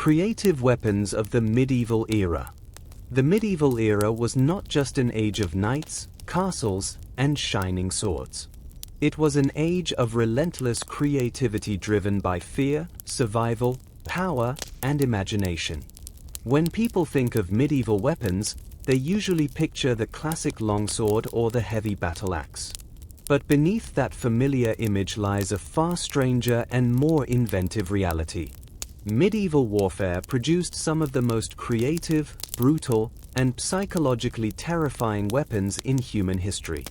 Creative weapons of the medieval era. The medieval era was not just an age of knights, castles, and shining swords. It was an age of relentless creativity driven by fear, survival, power, and imagination. When people think of medieval weapons, they usually picture the classic longsword or the heavy battle axe. But beneath that familiar image lies a far stranger and more inventive reality. Medieval warfare produced some of the most creative, brutal, and psychologically terrifying weapons in human history.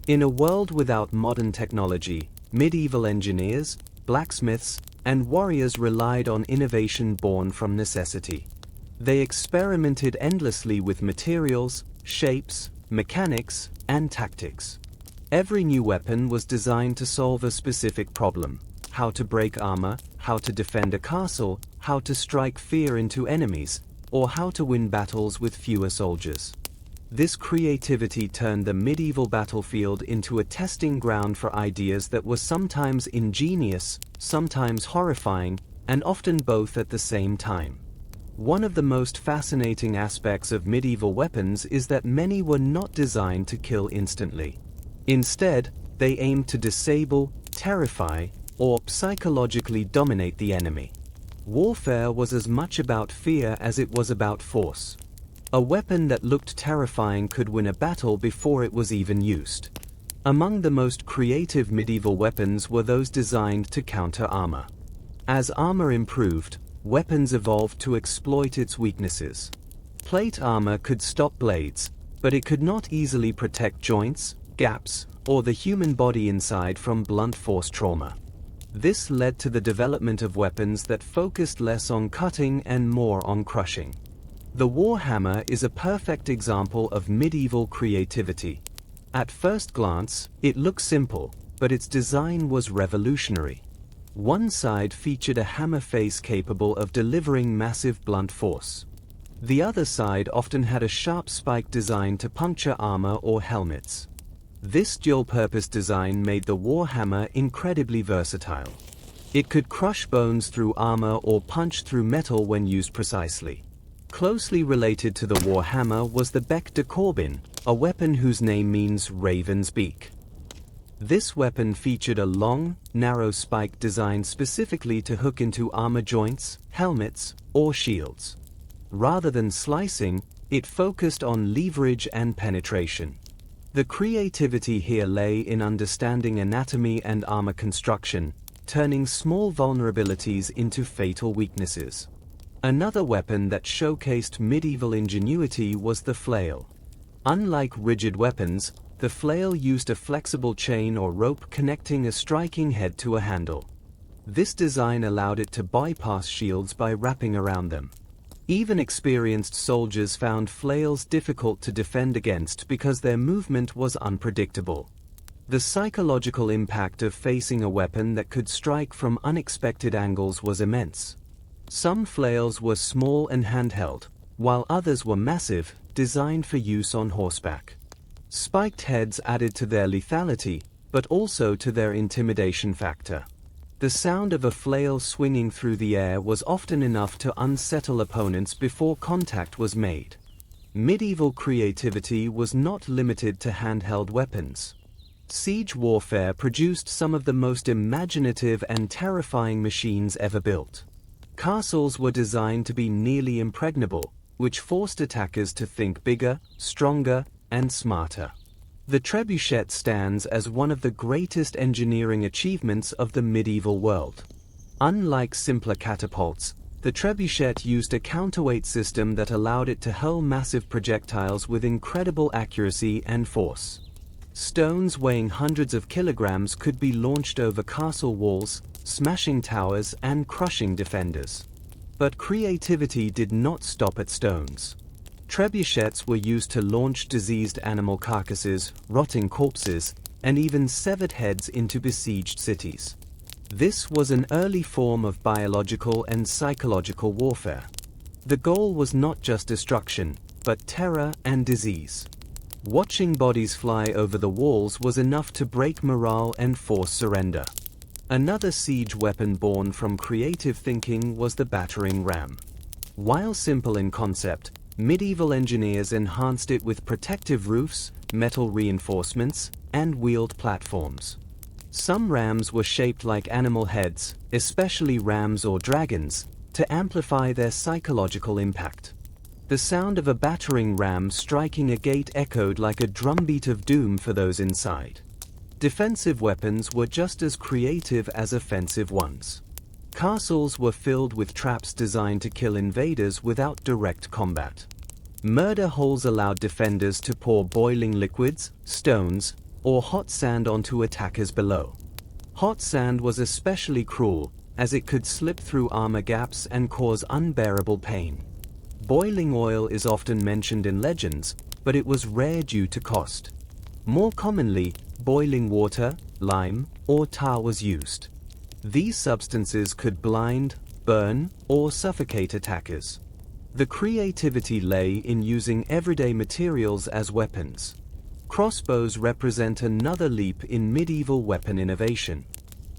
In a world without modern technology, medieval engineers, blacksmiths, and warriors relied on innovation born from necessity. They experimented endlessly with materials, shapes, mechanics, and tactics. Every new weapon was designed to solve a specific problem: how to break armor, how to defend a castle, how to strike fear into enemies, or how to win battles with fewer soldiers. This creativity turned the medieval battlefield into a testing ground for ideas that were sometimes ingenious, sometimes horrifying, and often both at the same time. One of the most fascinating aspects of medieval weapons is that many were not designed to kill instantly. Instead, they aimed to disable, terrify, or psychologically dominate the enemy. Warfare was as much about fear as it was about force. A weapon that looked terrifying could win a battle before it was even used. Among the most creative medieval weapons were those designed to counter armor. As armor improved, weapons evolved to exploit its weaknesses. Plate armor could stop blades, but it could not easily protect joints, gaps, or the human body inside from blunt force trauma. This led to the development of weapons that focused less on cutting and more on crushing. The warhammer is a perfect example of medieval creativity. At first glance, it looks simple, but its design was revolutionary. One side featured a hammer face capable of delivering massive blunt force. The other side often had a sharp spike designed to puncture armor or helmets. This dual-purpose design made the warhammer incredibly versatile. It could crush bones through armor or punch through metal when used precisely. Closely related to the warhammer was the bec de Corbin, a weapon whose name means raven's beak. This weapon featured a long, narrow spike designed specifically to hook into armor joints, helmets, or shields. Rather than slicing, it focused on leverage and penetration. The creativity here lay in understanding anatomy and armor construction, turning small vulnerabilities into fatal weaknesses. Another weapon that showcased medieval ingenuity was the flail. Unlike rigid weapons, the flail used a flexible chain or rope connecting a striking head to a handle. This design allowed it to bypass shields by wrapping around them. Even experienced soldiers found flails difficult to defend against because their movement was unpredictable. The psychological impact of facing a weapon that could strike from unexpected angles was immense. Some flails were small and handheld, while others were massive, designed for use on horseback. Spiked heads added to their lethality, but also to their intimidation factor. The sound of a flail swinging through the air was often enough to unsettle opponents before contact was made. Medieval creativity was not limited to handheld weapons. Siege warfare produced some of the most imaginative and terrifying machines ever built. Castles were designed to be nearly impregnable, which forced attackers to think bigger, stronger, and smarter. The trebuchet stands as one of the greatest engineering achievements of the medieval world. Unlike simpler catapults, the trebuchet used a counterweight system that allowed it to hurl massive projectiles with incredible accuracy and force. Stones weighing hundreds of kilograms could be launched over castle walls, smashing towers and crushing defenders. But creativity did not stop at stones. Trebuchets were used to launch diseased animal carcasses, rotting corpses, and even severed heads into besieged cities. This was an early form of biological and psychological warfare. The goal was not just destruction, but terror and disease. Watching bodies fly over the walls was enough to break morale and force surrender. Another siege weapon born from creative thinking was the battering ram. While simple in concept, medieval engineers enhanced it with protective roofs, metal reinforcements, and wheeled platforms. Some rams were shaped like animal heads, especially rams or dragons, to amplify their psychological impact. The sound of a battering ram striking a gate echoed like a drumbeat of doom for those inside. Defensive weapons were just as creative as offensive ones. Castles were filled with traps designed to kill invaders without direct combat. Murder holes allowed defenders to pour boiling liquids, stones, or hot sand onto attackers below. Hot sand was especially cruel, as it could slip through armor gaps and cause unbearable pain. Boiling oil is often mentioned in legends, but it was rare due to cost. More commonly, boiling water, lime, or tar was used. These substances could blind, burn, or suffocate attackers. The creativity lay in using everyday materials as weapons. Crossbows represent another leap in medieval weapon innovation.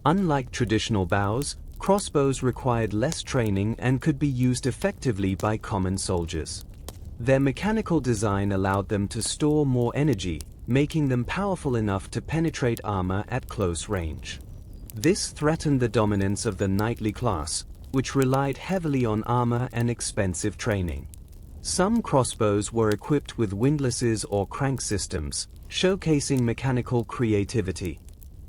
Unlike traditional bows, crossbows required less training and could be used effectively by common soldiers. Their mechanical design allowed them to store more energy, making them powerful enough to penetrate armor at close range. This threatened the dominance of the knightly class, which relied heavily on armor and expensive training. Some crossbows were equipped with windlasses or crank systems, showcasing mechanical creativity.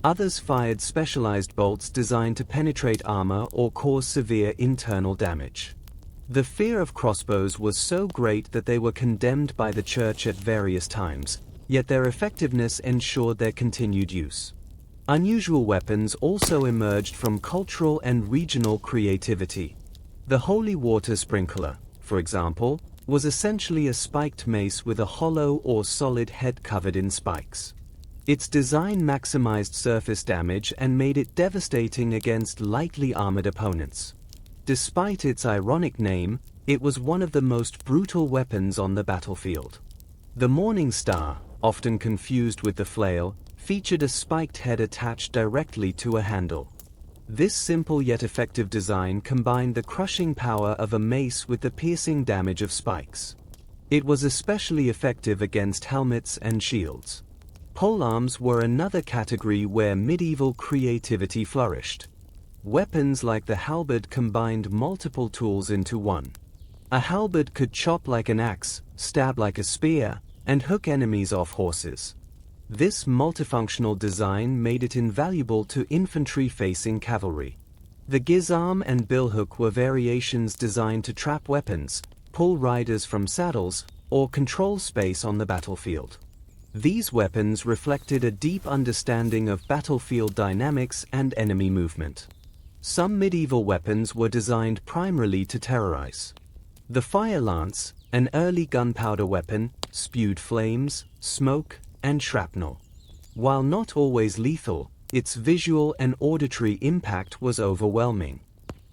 Others fired specialized bolts designed to penetrate armor or cause severe internal damage. The fear of crossbows was so great that they were condemned by the church at various times, yet their effectiveness ensured their continued use. Unusual weapons also emerged from cultural and regional creativity. The holy water sprinkler, for example, was essentially a spiked mace with a hollow or solid head covered in spikes. Its design maximized surface damage and made it devastating against lightly armored opponents. Despite its ironic name, it was one of the most brutal weapons on the battlefield. The Morning Star, often confused with the flail, featured a spiked head attached directly to a handle. This simple yet effective design combined the crushing power of a mace with the piercing damage of spikes. It was especially effective against helmets and shields. Polearms were another category where medieval creativity flourished. Weapons like the halberd combined multiple tools into one. A halberd could chop like an axe, stab like a spear, and hook enemies off horses. This multifunctional design made it invaluable to infantry-facing cavalry. The gizarm and billhook were variations designed to trap weapons, pull riders from saddles, or control space on the battlefield. These weapons reflected a deep understanding of battlefield dynamics and enemy movement. Some medieval weapons were designed primarily to terrorize. The fire lance, an early gunpowder weapon, spewed flames, smoke, and shrapnel. While not always lethal, its visual and auditory impact was overwhelming.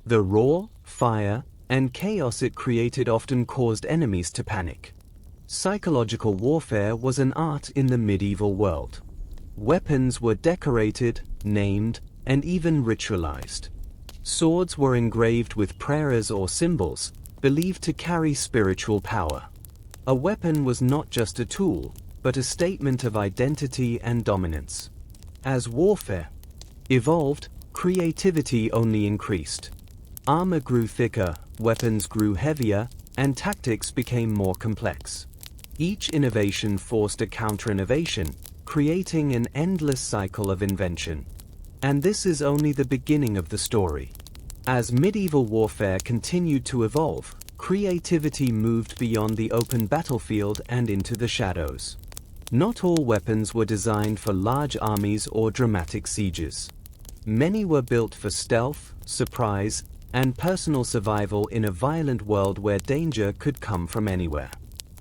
The roar, fire, and chaos it created often caused enemies to panic. Psychological warfare was an art in the medieval world. Weapons were decorated, named, and even ritualized. Swords were engraved with prayers or symbols, believed to carry spiritual power. A weapon was not just a tool, but a statement of identity and dominance. As warfare evolved, creativity only increased. Armor grew thicker, weapons grew heavier, and tactics became more complex. Each innovation forced a counter-innovation, creating an endless cycle of invention. And this is only the beginning of the story. As medieval warfare continued to evolve, creativity moved beyond the open battlefield and into the shadows. Not all weapons were designed for large armies or dramatic sieges. Many were built for stealth, surprise, and personal survival in a violent world where danger could come from anywhere.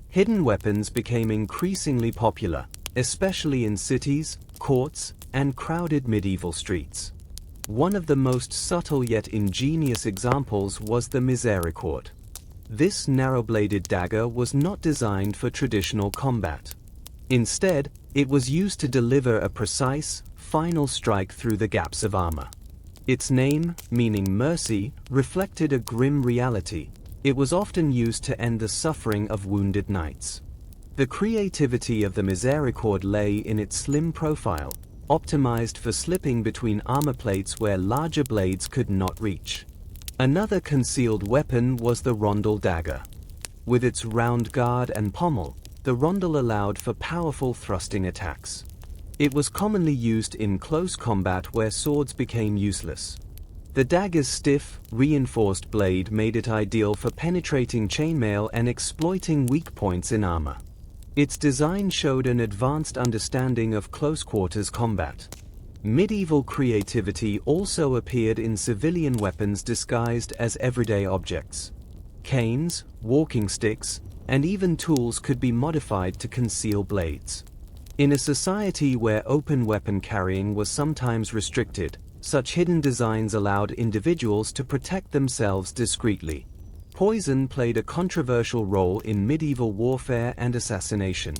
Hidden weapons became increasingly popular, especially in cities, courts, and crowded medieval streets. One of the most subtle yet ingenious examples was the misericord. This narrow-bladed dagger was not designed for traditional combat. Instead, it was used to deliver a precise, final strike through the gaps of armor. Its name, meaning mercy, reflected a grim reality. It was often used to end the suffering of wounded knights. The creativity of the misericord lay in its slim profile, optimized for slipping between armor plates where larger blades could not reach. Another concealed weapon was the rondel dagger. With its round guard and pommel, the rondel allowed for powerful thrusting attacks. It was commonly used in close combat where swords became useless. The dagger's stiff, reinforced blade made it ideal for penetrating chainmail and exploiting weak points in armor. Its design showed an advanced understanding of close-quarters combat. Medieval creativity also appeared in civilian weapons disguised as everyday objects. Canes, walking sticks, and even tools could be modified to conceal blades. In a society where open weapon carrying was sometimes restricted, such hidden designs allowed individuals to protect themselves discreetly. Poison played a controversial role in medieval warfare and assassination.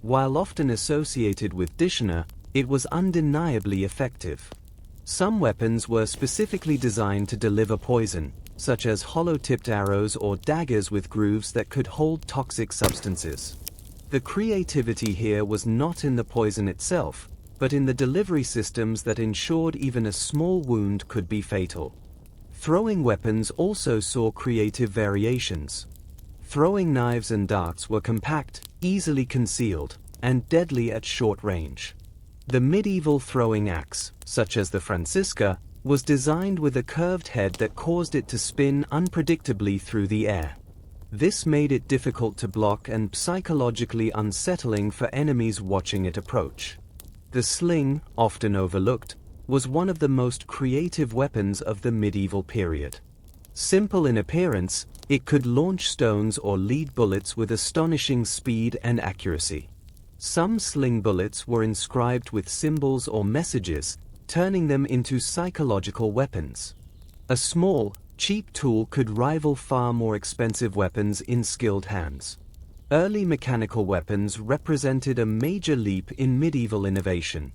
While often associated with dishonor, it was undeniably effective. Some weapons were specifically designed to deliver poison, such as hollow-tipped arrows or daggers with grooves that could hold toxic substances. The creativity here was not in the poison itself, but in the delivery systems that ensured even a small wound could be fatal. Throwing weapons also saw creative variations. Throwing knives and darts were compact, easily concealed, and deadly at short range. The medieval throwing axe, such as the Francisca, was designed with a curved head that caused it to spin unpredictably through the air. This made it difficult to block and psychologically unsettling for enemies watching it approach. The sling, often overlooked, was one of the most creative weapons of the medieval period. Simple in appearance, it could launch stones or lead bullets with astonishing speed and accuracy. Some sling bullets were inscribed with symbols or messages, turning them into psychological weapons. A small, cheap tool could rival far more expensive weapons in skilled hands. Early mechanical weapons represented a major leap in medieval innovation.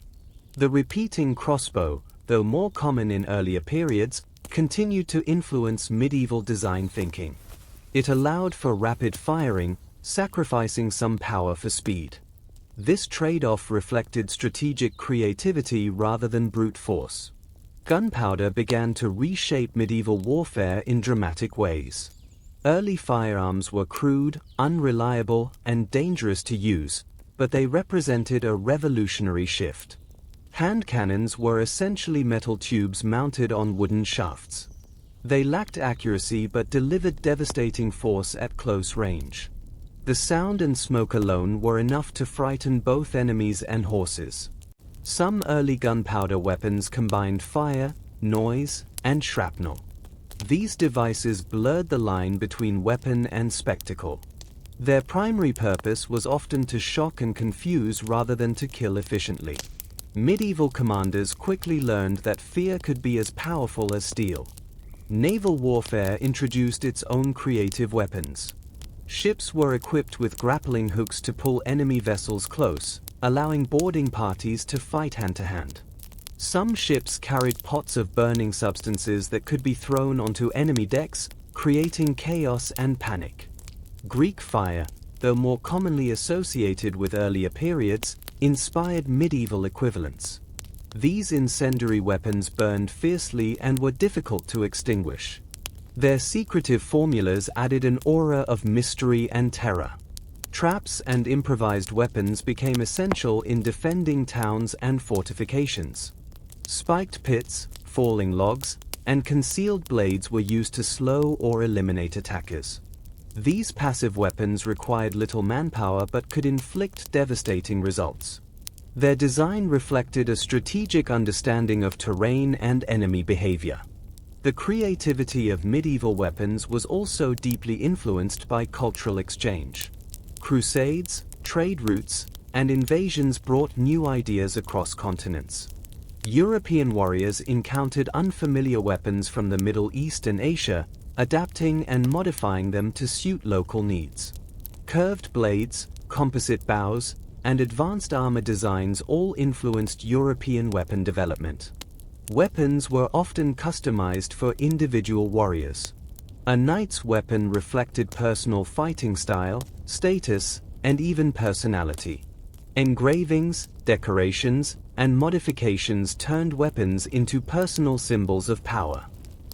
The repeating crossbow, though more common in earlier periods, continued to influence medieval design thinking. It allowed for rapid firing, sacrificing some power for speed. This trade-off reflected strategic creativity rather than brute force. Gunpowder began to reshape medieval warfare in dramatic ways. Early firearms were crude, unreliable, and dangerous to use, but they represented a revolutionary shift. Hand cannons were essentially metal tubes mounted on wooden shafts. They lacked accuracy but delivered devastating force at close range. The sound and smoke alone were enough to frighten both enemies and horses. Some early gunpowder weapons combined fire, noise, and shrapnel. These devices blurred the line between weapon and spectacle. Their primary purpose was often to shock and confuse rather than to kill efficiently. Medieval commanders quickly learned that fear could be as powerful as steel. Naval warfare introduced its own creative weapons. Ships were equipped with grappling hooks to pull enemy vessels close, allowing boarding parties to fight hand-to-hand. Some ships carried pots of burning substances that could be thrown onto enemy decks, creating chaos and panic. Greek fire, though more commonly associated with earlier periods, inspired medieval equivalents. These incendiary weapons burned fiercely and were difficult to extinguish. Their secretive formulas added an aura of mystery and terror. Traps and improvised weapons became essential in defending towns and fortifications. Spiked pits, falling logs, and concealed blades were used to slow or eliminate attackers. These passive weapons required little manpower but could inflict devastating results. Their design reflected a strategic understanding of terrain and enemy behavior. The creativity of medieval weapons was also deeply influenced by cultural exchange. Crusades, trade routes, and invasions brought new ideas across continents. European warriors encountered unfamiliar weapons from the Middle East and Asia, adapting and modifying them to suit local needs. Curved blades, composite bows, and advanced armor designs all influenced European weapon development. Weapons were often customized for individual warriors. A knight's weapon reflected personal fighting style, status, and even personality. Engravings, decorations, and modifications turned weapons into personal symbols of power.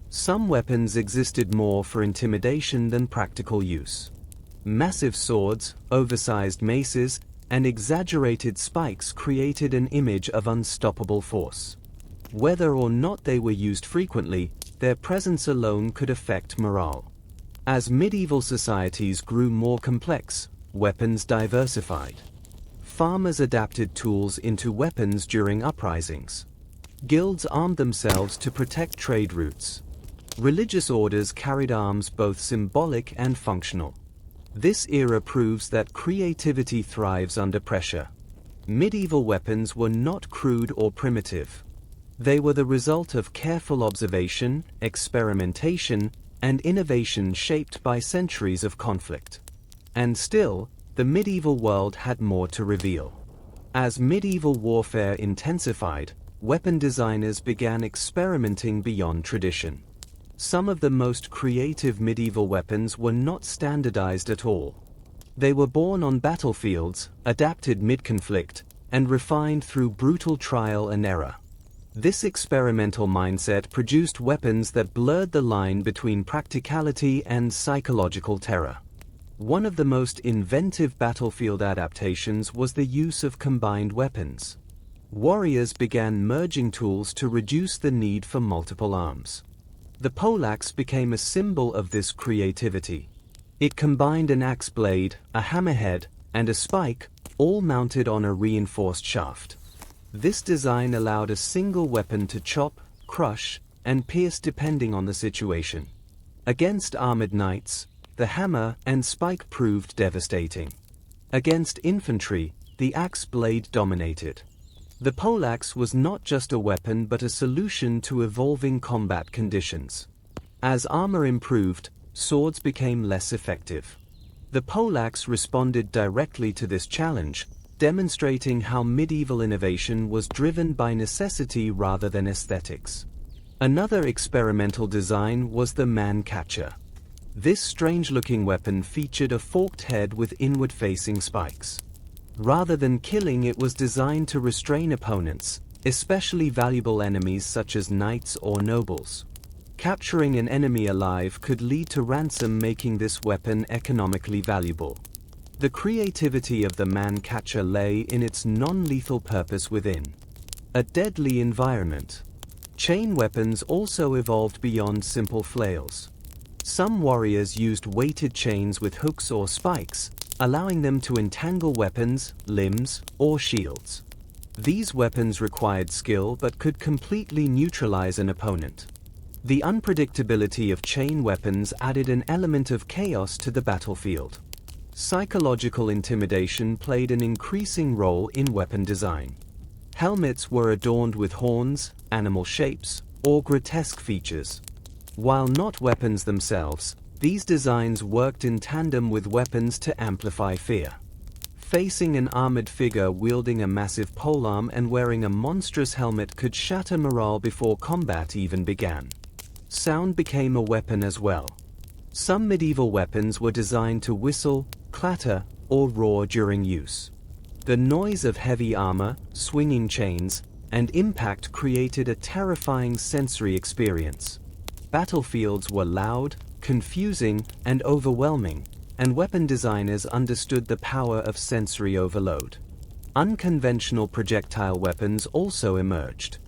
Some weapons existed more for intimidation than practical use. Massive swords, oversized maces, and exaggerated spikes created an image of unstoppable force. Whether or not they were used frequently, their presence alone could affect morale. As medieval societies grew more complex, weapons diversified. Farmers adapted tools into weapons during uprisings. Guilds armed themselves to protect trade routes. Religious orders carried arms both symbolic and functional. This era proves that creativity thrives under pressure. Medieval weapons were not crude or primitive. They were the result of careful observation, experimentation, and innovation shaped by centuries of conflict. And still, the medieval world had more to reveal. As medieval warfare intensified, weapon designers began experimenting beyond tradition. Some of the most creative medieval weapons were not standardized at all. They were born on battlefields, adapted mid-conflict, and refined through brutal trial and error. This experimental mindset produced weapons that blurred the line between practicality and psychological terror. One of the most inventive battlefield adaptations was the use of combined weapons. Warriors began merging tools to reduce the need for multiple arms. The poleaxe became a symbol of this creativity. It combined an axe blade, a hammerhead, and a spike, all mounted on a reinforced shaft. This design allowed a single weapon to chop, crush, and pierce depending on the situation. Against armored knights, the hammer and spike proved devastating. Against infantry, the axe blade dominated. The poleaxe was not just a weapon but a solution to evolving combat conditions. As armor improved, swords became less effective. The poleaxe responded directly to this challenge, demonstrating how medieval innovation was driven by necessity rather than aesthetics. Another experimental design was the man-catcher. This strange-looking weapon featured a forked head with inward-facing spikes. Rather than killing, it was designed to restrain opponents, especially valuable enemies such as knights or nobles. Capturing an enemy alive could lead to ransom, making this weapon economically valuable. The creativity of the man-catcher lay in its non-lethal purpose within a deadly environment. Chain weapons also evolved beyond simple flails. Some warriors used weighted chains with hooks or spikes, allowing them to entangle weapons, limbs, or shields. These weapons required skill but could completely neutralize an opponent. The unpredictability of chain weapons added an element of chaos to the battlefield. Psychological intimidation played an increasing role in weapon design. Helmets were adorned with horns, animal shapes, or grotesque features. While not weapons themselves, these designs worked in tandem with weapons to amplify fear. Facing an armored figure wielding a massive polearm and wearing a monstrous helmet could shatter morale before combat even began. Sound became a weapon as well. Some medieval weapons were designed to whistle, clatter, or roar during use. The noise of heavy armor, swinging chains, and impact created a terrifying sensory experience. Battlefields were loud, confusing, and overwhelming, and weapon designers understood the power of sensory overload. Unconventional projectile weapons also emerged.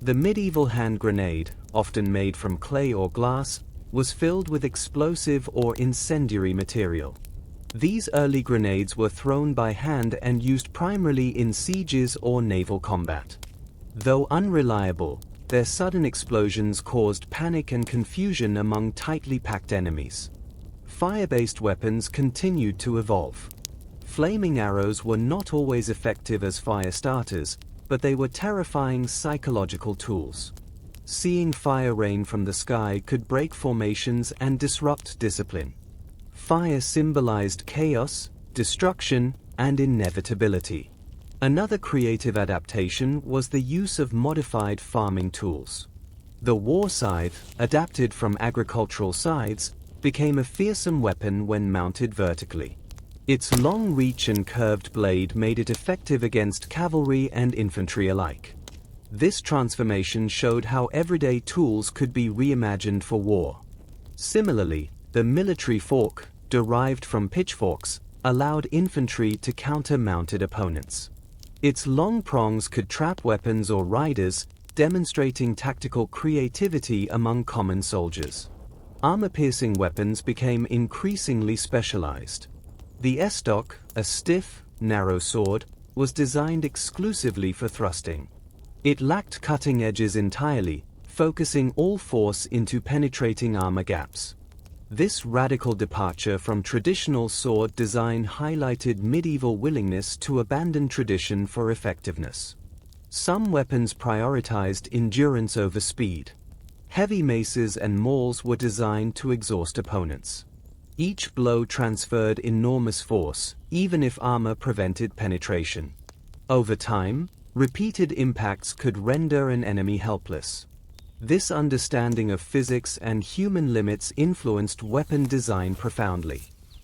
The medieval hand grenade, often made from clay or glass, was filled with explosive or incendiary material. These early grenades were thrown by hand and used primarily in sieges or naval combat. Though unreliable, their sudden explosions caused panic and confusion among tightly packed enemies. Fire-based weapons continued to evolve. Flaming arrows were not always effective as fire starters, but they were terrifying psychological tools. Seeing fire rain from the sky could break formations and disrupt discipline. Fire symbolized chaos, destruction, and inevitability. Another creative adaptation was the use of modified farming tools. The war scythe, adapted from agricultural scythes, became a fearsome weapon when mounted vertically. Its long reach and curved blade made it effective against cavalry and infantry alike. This transformation showed how everyday tools could be reimagined for war. Similarly, the military fork, derived from pitchforks, allowed infantry to counter mounted opponents. Its long prongs could trap weapons or riders, demonstrating tactical creativity among common soldiers. Armor-piercing weapons became increasingly specialized. The estoc, a stiff, narrow sword, was designed exclusively for thrusting. It lacked cutting edges entirely, focusing all force into penetrating armor gaps. This radical departure from traditional sword design highlighted medieval willingness to abandon tradition for effectiveness. Some weapons prioritized endurance over speed. Heavy maces and mauls were designed to exhaust opponents. Each blow transferred enormous force, even if armor prevented penetration. Over time, repeated impacts could render an enemy helpless. This understanding of physics and human limits influenced weapon design profoundly.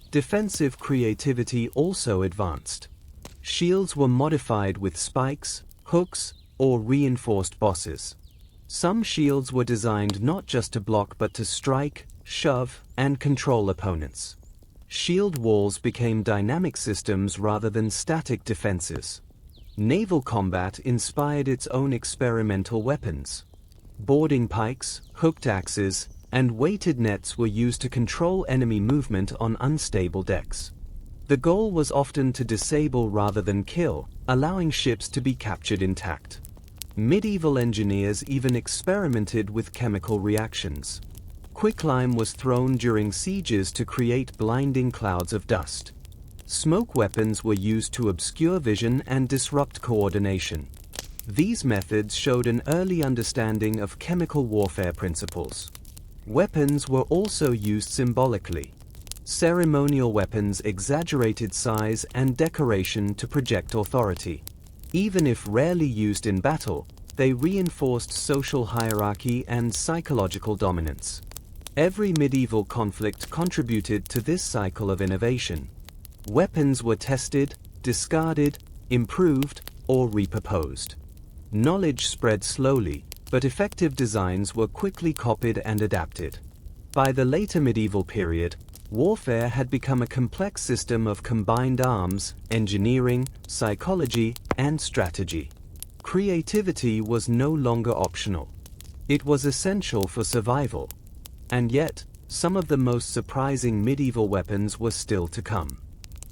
Defensive creativity also advanced. Shields were modified with spikes, hooks, or reinforced bosses. Some shields were designed not just to block but to strike, shove, and control opponents. Shield walls became dynamic systems rather than static defenses. Naval combat inspired its own experimental weapons. Boarding pikes, hooked axes, and weighted nets were used to control enemy movement on unstable decks. The goal was often to disable rather than kill, allowing ships to be captured intact. Medieval engineers even experimented with chemical reactions. Quicklime was thrown during sieges to create blinding clouds of dust. Smoke weapons were used to obscure vision and disrupt coordination. These methods showed an early understanding of chemical warfare principles. Weapons were also used symbolically. Ceremonial weapons exaggerated size and decoration to project authority. Even if rarely used in battle, they reinforced social hierarchy and psychological dominance. Every medieval conflict contributed to this cycle of innovation. Weapons were tested, discarded, improved, or repurposed. Knowledge spread slowly, but effective designs were quickly copied and adapted. By the later medieval period, warfare had become a complex system of combined arms, engineering, psychology, and strategy. Creativity was no longer optional. It was essential for survival. And yet, some of the most surprising medieval weapons were still to come.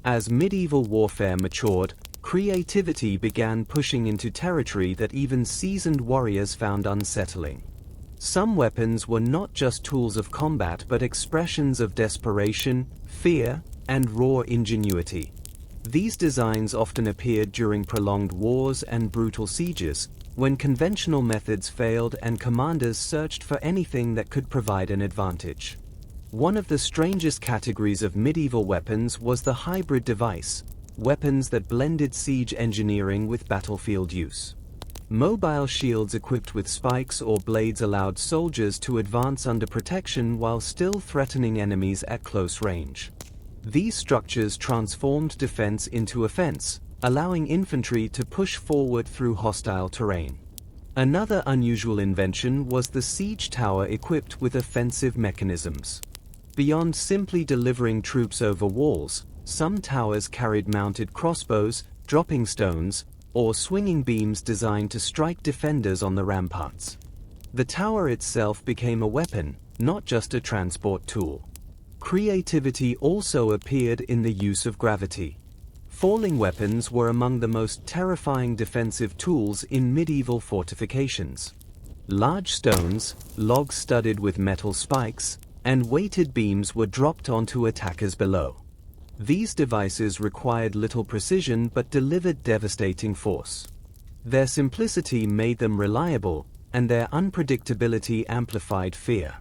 As medieval warfare matured, creativity began pushing into territory that even seasoned warriors found unsettling. Some weapons were not just tools of combat but expressions of desperation, fear, and raw ingenuity. These designs often appeared during prolonged wars and brutal sieges, when conventional methods failed and commanders searched for anything that could provide an advantage. One of the strangest categories of medieval weapons was the hybrid device, weapons that blended siege engineering with battlefield use. Mobile shields equipped with spikes or blades allowed soldiers to advance under protection while still threatening enemies at close range. These structures transformed defense into offense, allowing infantry to push forward through hostile terrain. Another unusual invention was the siege tower equipped with offensive mechanisms. Beyond simply delivering troops over walls, some towers carried mounted crossbows, dropping stones, or swinging beams designed to strike defenders on the ramparts. The tower itself became a weapon, not just a transport tool. Creativity also appeared in the use of gravity. Falling weapons were among the most terrifying defensive tools in medieval fortifications. Large stones, logs studded with metal spikes, and weighted beams were dropped onto attackers below. These devices required little precision but delivered devastating force. Their simplicity made them reliable, and their unpredictability amplified fear.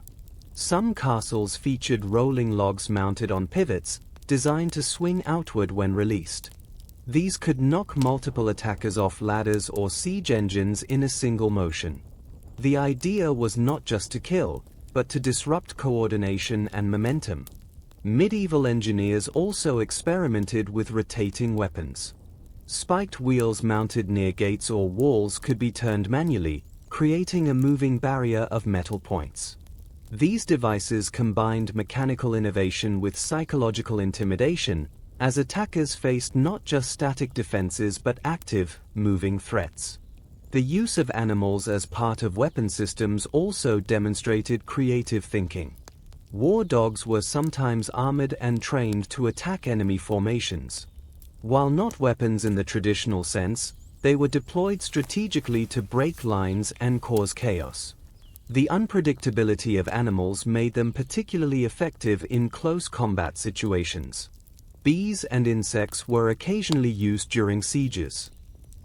Some castles featured rolling logs mounted on pivots, designed to swing outward when released. These could knock multiple attackers off ladders or siege engines in a single motion. The idea was not just to kill, but to disrupt coordination and momentum. Medieval engineers also experimented with rotating weapons. Spiked wheels mounted near gates or walls could be turned manually, creating a moving barrier of metal points. These devices combined mechanical innovation with psychological intimidation, as attackers faced not just static defenses but active, moving threats. The use of animals as part of weapon systems also demonstrated creative thinking. War dogs were sometimes armored and trained to attack enemy formations. While not weapons in the traditional sense, they were deployed strategically to break lines and cause chaos. The unpredictability of animals made them particularly effective in close combat situations. Bees and insects were occasionally used during sieges.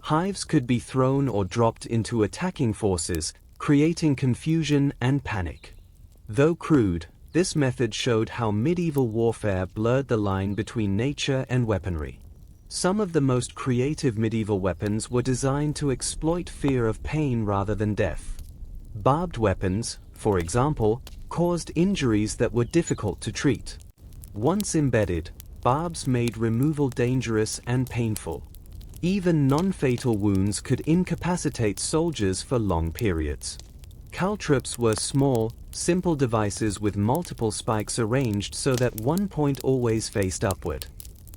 Hives could be thrown or dropped into attacking forces, creating confusion and panic. Though crude, this method showed how medieval warfare blurred the line between nature and weaponry. Some of the most creative medieval weapons were designed to exploit fear of pain rather than death. Barbed weapons, for example, caused injuries that were difficult to treat. Once embedded, barbs made removal dangerous and painful. Even non-fatal wounds could incapacitate soldiers for long periods. Caltrops were small, simple devices with multiple spikes arranged so that one point always faced upward.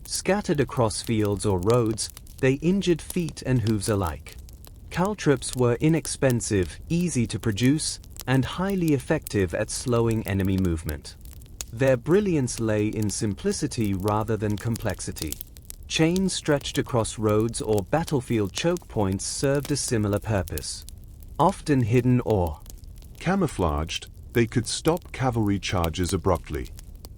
Scattered across fields or roads, they injured feet and hooves alike. Caltrops were inexpensive, easy to produce, and highly effective at slowing enemy movement. Their brilliance lay in simplicity rather than complexity. Chains stretched across roads or battlefield choke points served a similar purpose. Often hidden or camouflaged, they could stop cavalry charges abruptly.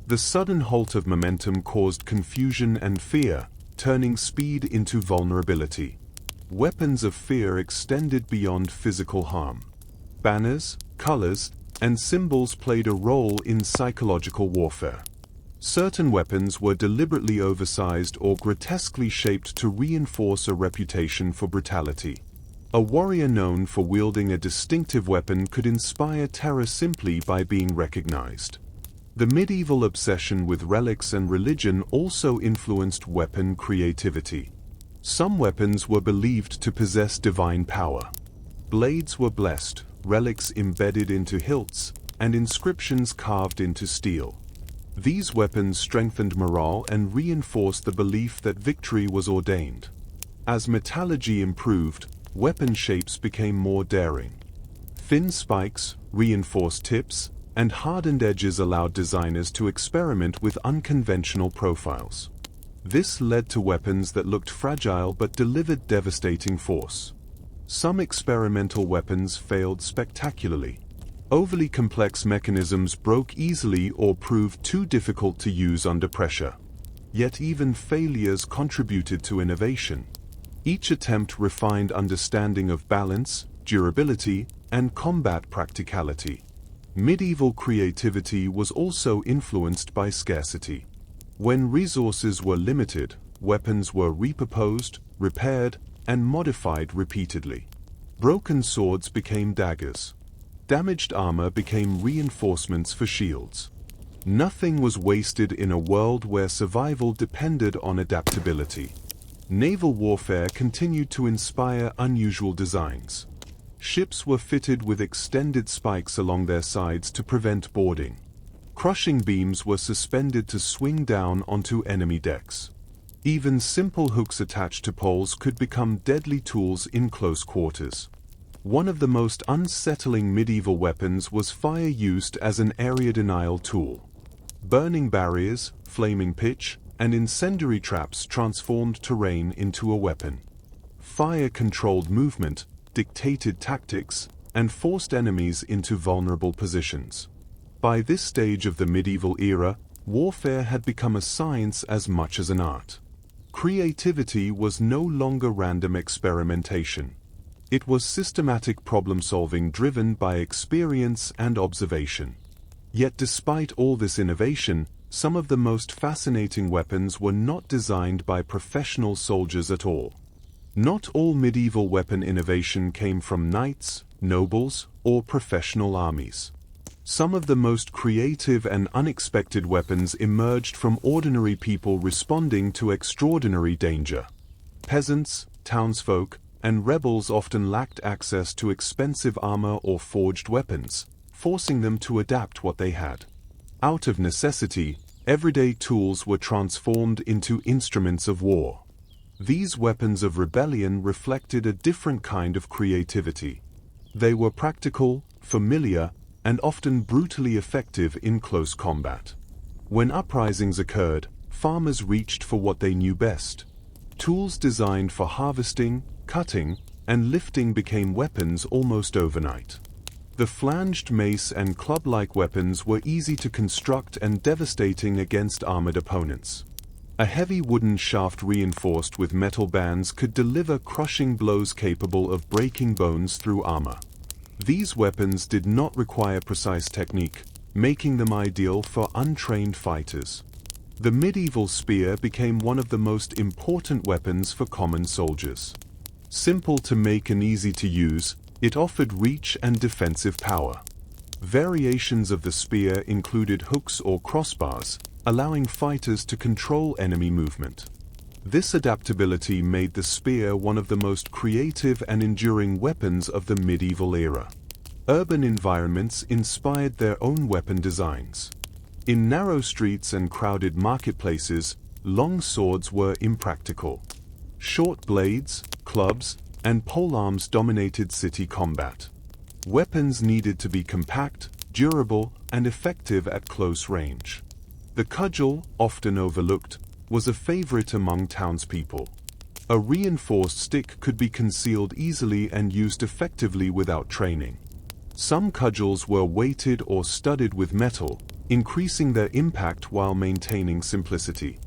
The sudden halt of momentum caused confusion and fear, turning speed into vulnerability. Weapons of fear extended beyond physical harm. Banners, colors, and symbols played a role in psychological warfare. Certain weapons were deliberately oversized or grotesquely shaped to reinforce a reputation for brutality. A warrior known for wielding a distinctive weapon could inspire terror simply by being recognized. The medieval obsession with relics and religion also influenced weapon creativity. Some weapons were believed to possess divine power. Blades were blessed, relics embedded into hilts, and inscriptions carved into steel. These weapons strengthened morale and reinforced the belief that victory was ordained. As metallurgy improved, weapon shapes became more daring. Thin spikes, reinforced tips, and hardened edges allowed designers to experiment with unconventional profiles. This led to weapons that looked fragile but delivered devastating force. Some experimental weapons failed spectacularly. Overly complex mechanisms broke easily or proved too difficult to use under pressure. Yet even failures contributed to innovation. Each attempt refined understanding of balance, durability, and combat practicality. Medieval creativity was also influenced by scarcity. When resources were limited, weapons were repurposed, repaired, and modified repeatedly. Broken swords became daggers. Damaged armor became reinforcements for shields. Nothing was wasted in a world where survival depended on adaptability. Naval warfare continued to inspire unusual designs. Ships were fitted with extended spikes along their sides to prevent boarding. Crushing beams were suspended to swing down onto enemy decks. Even simple hooks attached to poles could become deadly tools in close quarters. One of the most unsettling medieval weapons was fire, used as an area denial tool. Burning barriers, flaming pitch, and incendiary traps transformed terrain into a weapon. Fire controlled movement, dictated tactics, and forced enemies into vulnerable positions. By this stage of the medieval era, warfare had become a science as much as an art. Creativity was no longer random experimentation. It was systematic problem-solving driven by experience and observation. Yet despite all this innovation, some of the most fascinating weapons were not designed by professional soldiers at all. Not all medieval weapon innovation came from knights, nobles, or professional armies. Some of the most creative and unexpected weapons emerged from ordinary people responding to extraordinary danger. Peasants, townsfolk, and rebels often lacked access to expensive armor or forged weapons, forcing them to adapt what they had. Out of necessity, everyday tools were transformed into instruments of war. These weapons of rebellion reflected a different kind of creativity. They were practical, familiar, and often brutally effective in close combat. When uprisings occurred, farmers reached for what they knew best. Tools designed for harvesting, cutting, and lifting became weapons almost overnight. The flanged mace and club-like weapons were easy to construct and devastating against armored opponents. A heavy wooden shaft reinforced with metal bands could deliver crushing blows capable of breaking bones through armor. These weapons did not require precise technique, making them ideal for untrained fighters. The medieval spear became one of the most important weapons for common soldiers. Simple to make and easy to use, it offered reach and defensive power. Variations of the spear included hooks or crossbars, allowing fighters to control enemy movement. This adaptability made the spear one of the most creative and enduring weapons of the medieval era. Urban environments inspired their own weapon designs. In narrow streets and crowded marketplaces, long swords were impractical. Short blades, clubs, and polearms dominated city combat. Weapons needed to be compact, durable, and effective at close range. The cudgel, often overlooked, was a favorite among townspeople. A reinforced stick could be concealed easily and used effectively without training. Some cudgels were weighted or studded with metal, increasing their impact while maintaining simplicity.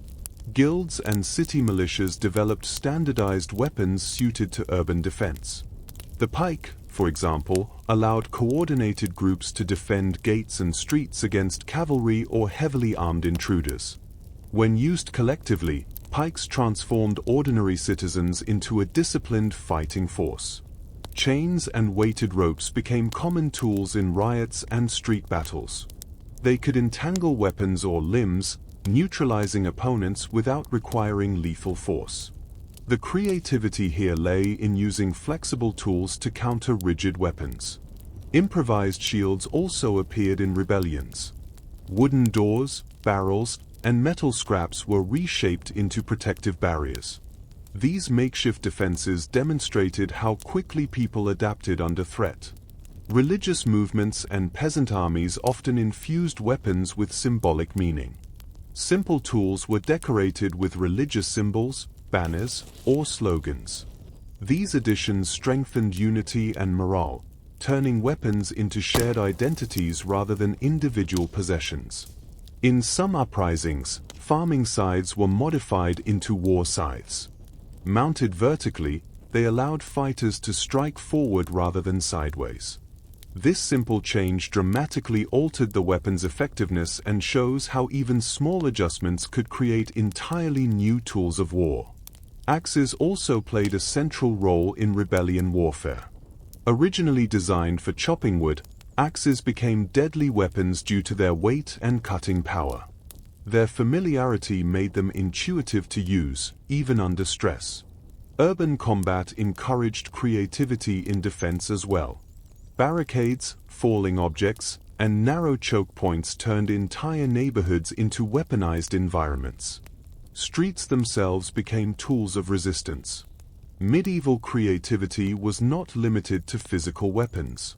Guilds and city militias developed standardized weapons suited to urban defense. The pike, for example, allowed coordinated groups to defend gates and streets against cavalry or heavily armed intruders. When used collectively, pikes transformed ordinary citizens into a disciplined fighting force. Chains and weighted ropes became common tools in riots and street battles. They could entangle weapons or limbs, neutralizing opponents without requiring lethal force. The creativity here lay in using flexible tools to counter rigid weapons. Improvised shields also appeared in rebellions. Wooden doors, barrels, and metal scraps were reshaped into protective barriers. These makeshift defenses demonstrated how quickly people adapted under threat. Religious movements and peasant armies often infused weapons with symbolic meaning. Simple tools were decorated with religious symbols, banners, or slogans. These additions strengthened unity and morale, turning weapons into shared identities rather than individual possessions. In some uprisings, farming scythes were modified into war scythes. Mounted vertically, they allowed fighters to strike forward rather than sideways. This simple change dramatically altered the weapon's effectiveness and shows how even small adjustments could create entirely new tools of war. Axes also played a central role in rebellion warfare. Originally designed for chopping wood, axes became deadly weapons due to their weight and cutting power. Their familiarity made them intuitive to use, even under stress. Urban combat encouraged creativity in defense as well. Barricades, falling objects, and narrow choke points turned entire neighborhoods into weaponized environments. Streets themselves became tools of resistance. Medieval creativity was not limited to physical weapons.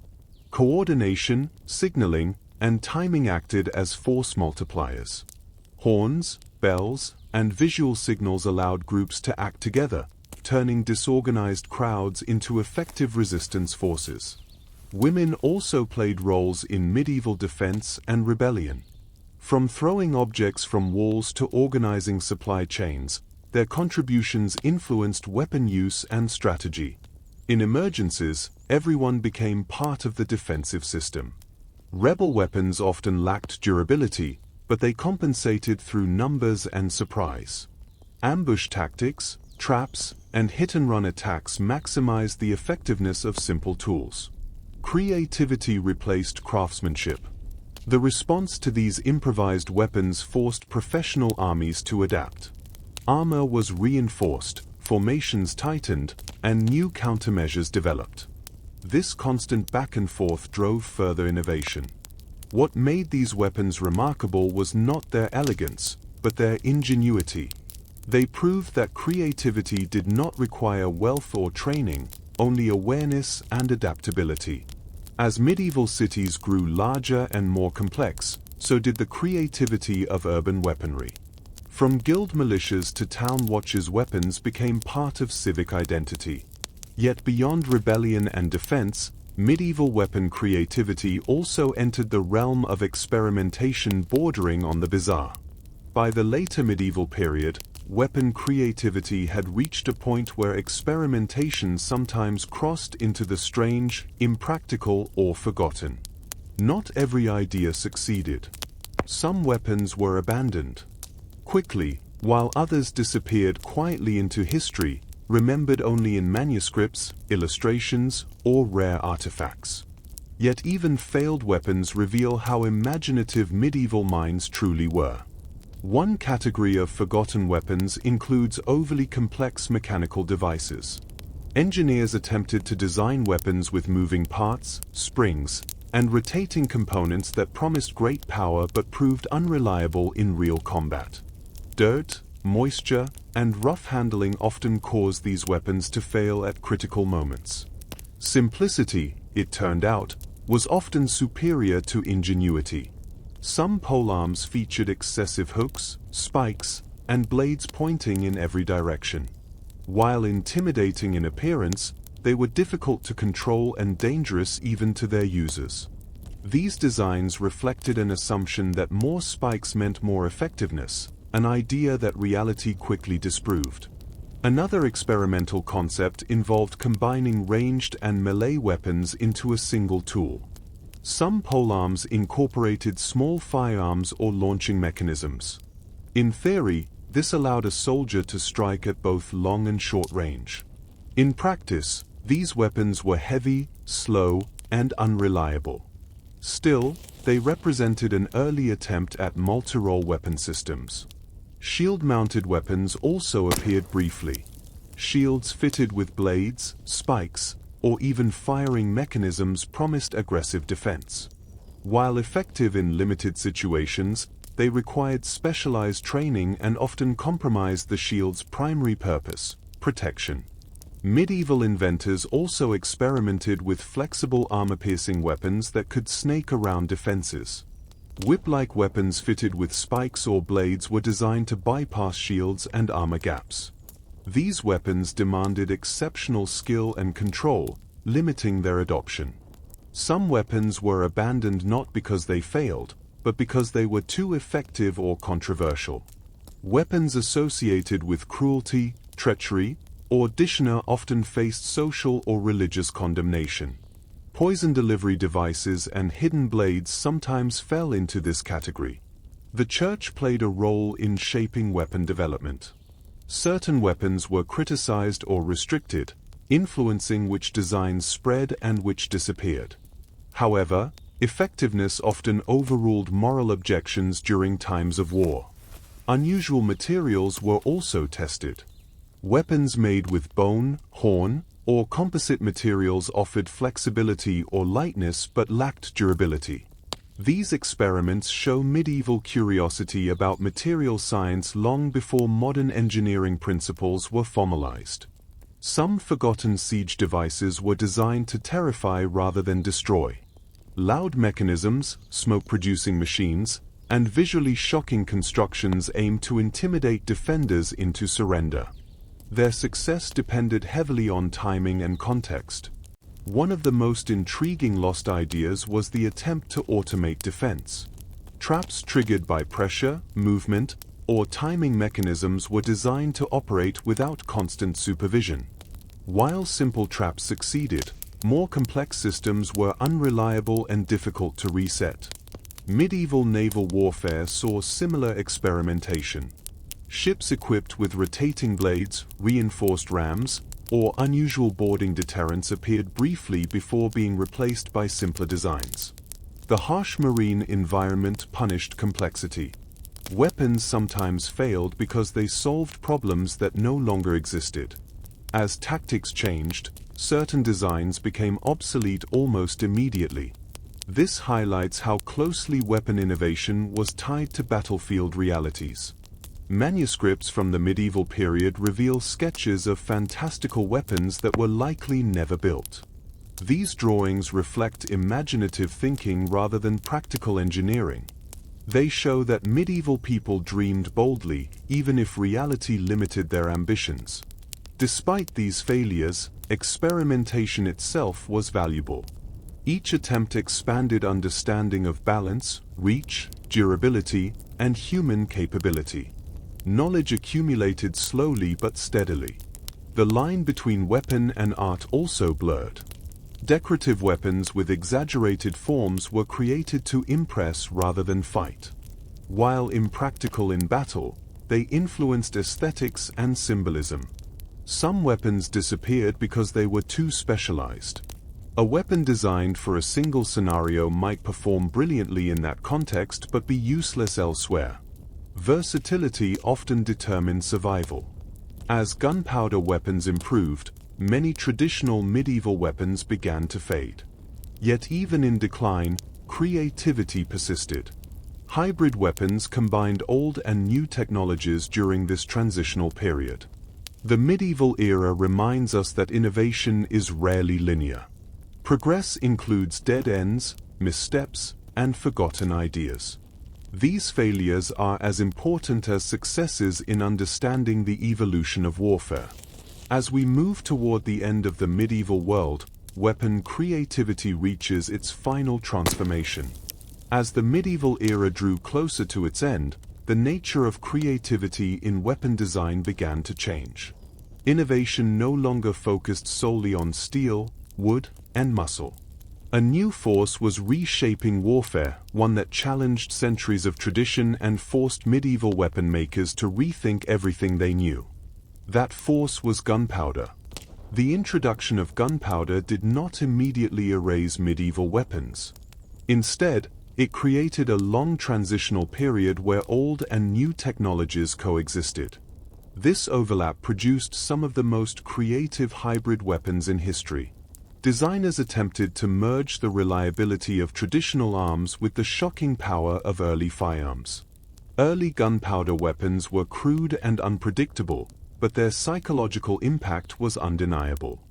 Coordination, signaling, and timing acted as force multipliers. Horns, bells, and visual signals allowed groups to act together, turning disorganized crowds into effective resistance forces. Women also played roles in medieval defense and rebellion. From throwing objects from walls to organizing supply chains, their contributions influenced weapon use and strategy. In emergencies, everyone became part of the defensive system. Rebel weapons often lacked durability, but they compensated through numbers and surprise. Ambush tactics, traps, and hit-and-run attacks maximized the effectiveness of simple tools. Creativity replaced craftsmanship. The response to these improvised weapons forced professional armies to adapt. Armor was reinforced, formations tightened, and new countermeasures developed. This constant back and forth drove further innovation. What made these weapons remarkable was not their elegance, but their ingenuity. They proved that creativity did not require wealth or training, only awareness and adaptability. As medieval cities grew larger and more complex, so did the creativity of urban weaponry. From guild militias to town watches, weapons became part of civic identity. Yet beyond rebellion and defense, medieval weapon creativity also entered the realm of experimentation bordering on the bizarre. By the later medieval period, weapon creativity had reached a point where experimentation sometimes crossed into the strange, impractical, or forgotten. Not every idea succeeded. Some weapons were abandoned quickly, while others disappeared quietly into history, remembered only in manuscripts, illustrations, or rare artifacts. Yet even failed weapons reveal how imaginative medieval minds truly were. One category of forgotten weapons includes overly complex mechanical devices. Engineers attempted to design weapons with moving parts, springs, and rotating components that promised great power but proved unreliable in real combat. Dirt, moisture, and rough handling often caused these weapons to fail at critical moments. Simplicity, it turned out, was often superior to ingenuity. Some polearms featured excessive hooks, spikes, and blades pointing in every direction. While intimidating in appearance, they were difficult to control and dangerous even to their users. These designs reflected an assumption that more spikes meant more effectiveness, an idea that reality quickly disproved. Another experimental concept involved combining ranged and melee weapons into a single tool. Some polearms incorporated small firearms or launching mechanisms. In theory, this allowed a soldier to strike at both long and short range. In practice, these weapons were heavy, slow, and unreliable. Still, they represented an early attempt at multi-role weapon systems. Shield-mounted weapons also appeared briefly. Shields fitted with blades, spikes, or even firing mechanisms promised aggressive defense. While effective in limited situations, they required specialized training and often compromised the shield's primary purpose, protection. Medieval inventors also experimented with flexible armor-piercing weapons that could snake around defenses. Whip-like weapons fitted with spikes or blades were designed to bypass shields and armor gaps. These weapons demanded exceptional skill and control, limiting their adoption. Some weapons were abandoned not because they failed, but because they were too effective or controversial. Weapons associated with cruelty, treachery, or dishonor often faced social or religious condemnation. Poison delivery devices and hidden blades sometimes fell into this category. The church played a role in shaping weapon development. Certain weapons were criticized or restricted, influencing which designs spread and which disappeared. However, effectiveness often overruled moral objections during times of war. Unusual materials were also tested. Weapons made with bone, horn, or composite materials offered flexibility or lightness but lacked durability. These experiments show medieval curiosity about material science long before modern engineering principles were formalized. Some forgotten siege devices were designed to terrify rather than destroy. Loud mechanisms, smoke-producing machines, and visually shocking constructions aimed to intimidate defenders into surrender. Their success depended heavily on timing and context. One of the most intriguing lost ideas was the attempt to automate defense. Traps triggered by pressure, movement, or timing mechanisms were designed to operate without constant supervision. While simple traps succeeded, more complex systems were unreliable and difficult to reset. Medieval naval warfare saw similar experimentation. Ships equipped with rotating blades, reinforced rams, or unusual boarding deterrents appeared briefly before being replaced by simpler designs. The harsh marine environment punished complexity. Weapons sometimes failed because they solved problems that no longer existed. As tactics changed, certain designs became obsolete almost immediately. This highlights how closely weapon innovation was tied to battlefield realities. Manuscripts from the medieval period reveal sketches of fantastical weapons that were likely never built. These drawings reflect imaginative thinking rather than practical engineering. They show that medieval people dreamed boldly, even if reality limited their ambitions. Despite these failures, experimentation itself was valuable. Each attempt expanded understanding of balance, reach, durability, and human capability. Knowledge accumulated slowly but steadily. The line between weapon and art also blurred. Decorative weapons with exaggerated forms were created to impress rather than fight. While impractical in battle, they influenced aesthetics and symbolism. Some weapons disappeared because they were too specialized. A weapon designed for a single scenario might perform brilliantly in that context but be useless elsewhere. Versatility often determined survival. As gunpowder weapons improved, many traditional medieval weapons began to fade. Yet even in decline, creativity persisted. Hybrid weapons combined old and new technologies during this transitional period. The medieval era reminds us that innovation is rarely linear. Progress includes dead ends, missteps, and forgotten ideas. These failures are as important as successes in understanding the evolution of warfare. As we move toward the end of the medieval world, weapon creativity reaches its final transformation. As the medieval era drew closer to its end, the nature of creativity in weapon design began to change. Innovation no longer focused solely on steel, wood, and muscle. A new force was reshaping warfare, one that challenged centuries of tradition and forced medieval weapon makers to rethink everything they knew. That force was gunpowder. The introduction of gunpowder did not immediately erase medieval weapons. Instead, it created a long transitional period where old and new technologies coexisted. This overlap produced some of the most creative hybrid weapons in history. Designers attempted to merge the reliability of traditional arms with the shocking power of early firearms. Early gunpowder weapons were crude and unpredictable, but their psychological impact was undeniable.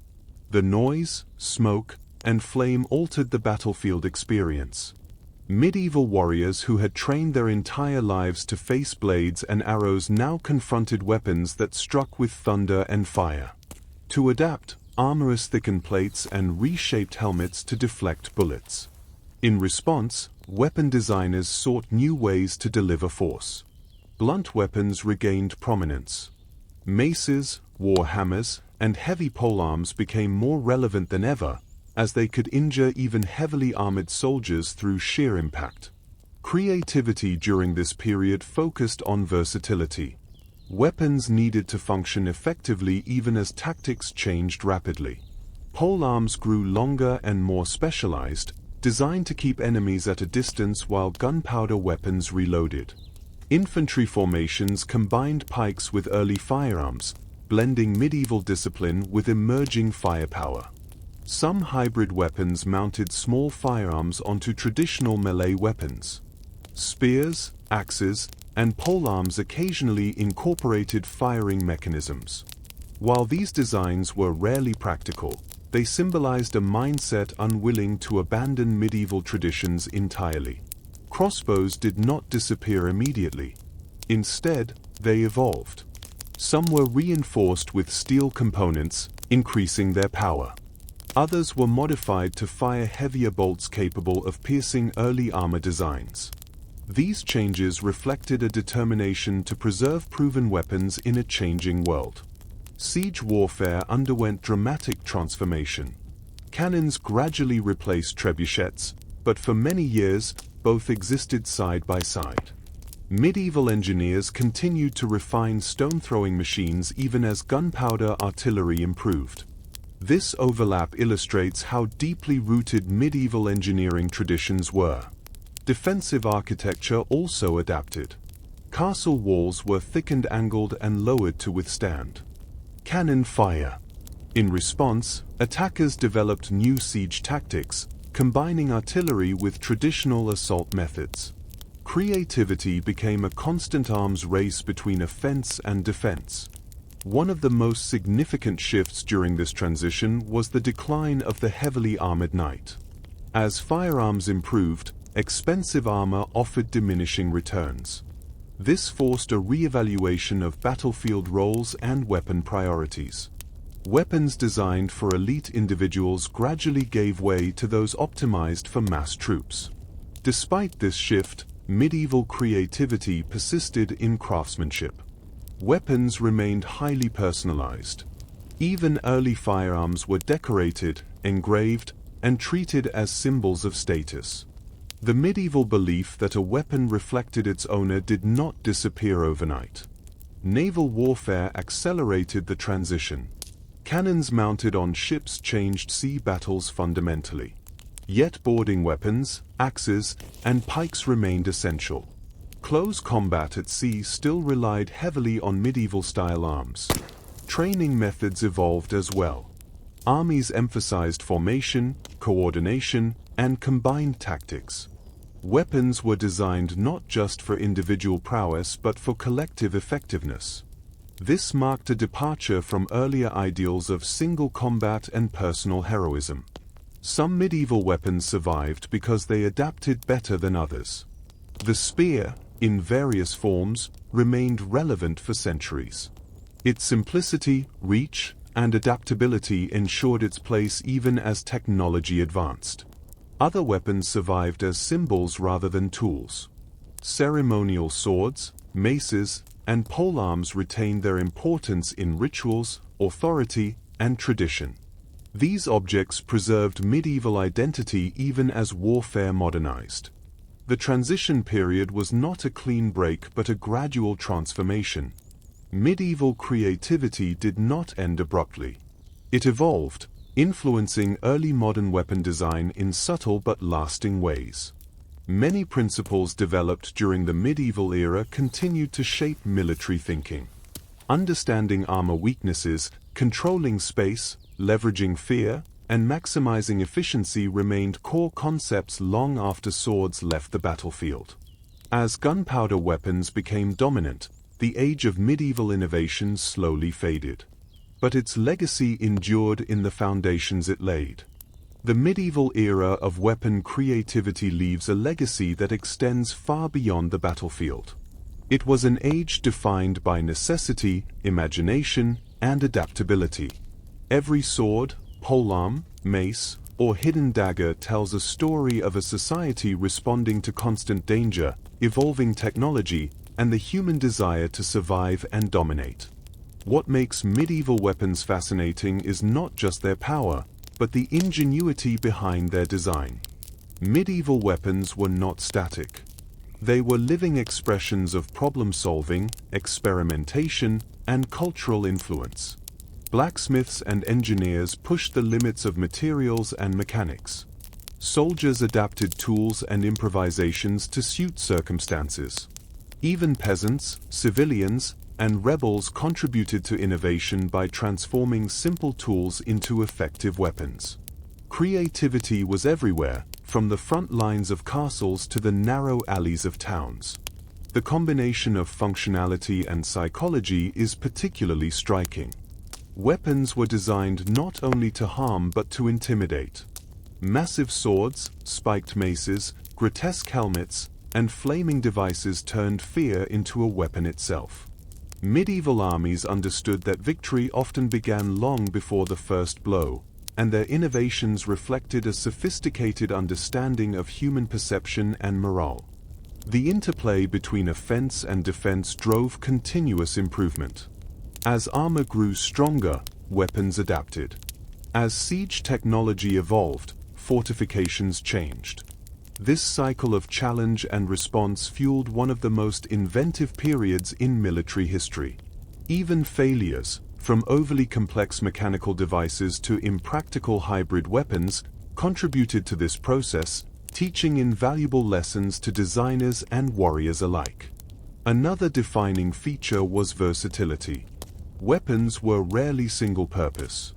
The noise, smoke, and flame altered the battlefield experience. Medieval warriors who had trained their entire lives to face blades and arrows now confronted weapons that struck with thunder and fire. To adapt, armorers thickened plates and reshaped helmets to deflect bullets. In response, weapon designers sought new ways to deliver force. Blunt weapons regained prominence. Maces, war hammers, and heavy polearms became more relevant than ever, as they could injure even heavily armored soldiers through sheer impact. Creativity during this period focused on versatility. Weapons needed to function effectively even as tactics changed rapidly. Polearms grew longer and more specialized, designed to keep enemies at a distance while gunpowder weapons reloaded. Infantry formations combined pikes with early firearms, blending medieval discipline with emerging firepower. Some hybrid weapons mounted small firearms onto traditional melee weapons. Spears, axes, and polearms occasionally incorporated firing mechanisms. While these designs were rarely practical, they symbolized a mindset unwilling to abandon medieval traditions entirely. Crossbows did not disappear immediately. Instead, they evolved. Some were reinforced with steel components, increasing their power. Others were modified to fire heavier bolts capable of piercing early armor designs. These changes reflected a determination to preserve proven weapons in a changing world. Siege warfare underwent dramatic transformation. Cannons gradually replaced trebuchets, but for many years, both existed side by side. Medieval engineers continued to refine stone-throwing machines even as gunpowder artillery improved. This overlap illustrates how deeply rooted medieval engineering traditions were. Defensive architecture also adapted. Castle walls were thickened, angled, and lowered to withstand cannon fire. In response, attackers developed new siege tactics, combining artillery with traditional assault methods. Creativity became a constant arms race between offense and defense. One of the most significant shifts during this transition was the decline of the heavily armored knight. As firearms improved, expensive armor offered diminishing returns. This forced a re-evaluation of battlefield roles and weapon priorities. Weapons designed for elite individuals gradually gave way to those optimized for mass troops. Despite this shift, medieval creativity persisted in craftsmanship. Weapons remained highly personalized. Even early firearms were decorated, engraved, and treated as symbols of status. The medieval belief that a weapon reflected its owner did not disappear overnight. Naval warfare accelerated the transition. Cannons mounted on ships changed sea battles fundamentally. Yet boarding weapons, axes, and pikes remained essential. Close combat at sea still relied heavily on medieval-style arms. Training methods evolved as well. Armies emphasized formation, coordination, and combined tactics. Weapons were designed not just for individual prowess but for collective effectiveness. This marked a departure from earlier ideals of single combat and personal heroism. Some medieval weapons survived because they adapted better than others. The spear, in various forms, remained relevant for centuries. Its simplicity, reach, and adaptability ensured its place even as technology advanced. Other weapons survived as symbols rather than tools. Ceremonial swords, maces, and polearms retained their importance in rituals, authority, and tradition. These objects preserved medieval identity even as warfare modernized. The transition period was not a clean break but a gradual transformation. Medieval creativity did not end abruptly. It evolved, influencing early modern weapon design in subtle but lasting ways. Many principles developed during the medieval era continued to shape military thinking. Understanding armor weaknesses, controlling space, leveraging fear, and maximizing efficiency remained core concepts long after swords left the battlefield. As gunpowder weapons became dominant, the age of medieval innovation slowly faded. But its legacy endured in the foundations it laid. The medieval era of weapon creativity leaves a legacy that extends far beyond the battlefield. It was an age defined by necessity, imagination, and adaptability. Every sword, polearm, mace, or hidden dagger tells a story of a society responding to constant danger, evolving technology, and the human desire to survive and dominate. What makes medieval weapons fascinating is not just their power, but the ingenuity behind their design. Medieval weapons were not static. They were living expressions of problem-solving, experimentation, and cultural influence. Blacksmiths and engineers pushed the limits of materials and mechanics. Soldiers adapted tools and improvisations to suit circumstances. Even peasants, civilians, and rebels contributed to innovation by transforming simple tools into effective weapons. Creativity was everywhere, from the front lines of castles to the narrow alleys of towns. The combination of functionality and psychology is particularly striking. Weapons were designed not only to harm but to intimidate. Massive swords, spiked maces, grotesque helmets, and flaming devices turned fear into a weapon itself. Medieval armies understood that victory often began long before the first blow, and their innovations reflected a sophisticated understanding of human perception and morale. The interplay between offense and defense drove continuous improvement. As armor grew stronger, weapons adapted. As siege technology evolved, fortifications changed. This cycle of challenge and response fueled one of the most inventive periods in military history. Even failures, from overly complex mechanical devices to impractical hybrid weapons, contributed to this process, teaching invaluable lessons to designers and warriors alike. Another defining feature was versatility. Weapons were rarely single-purpose.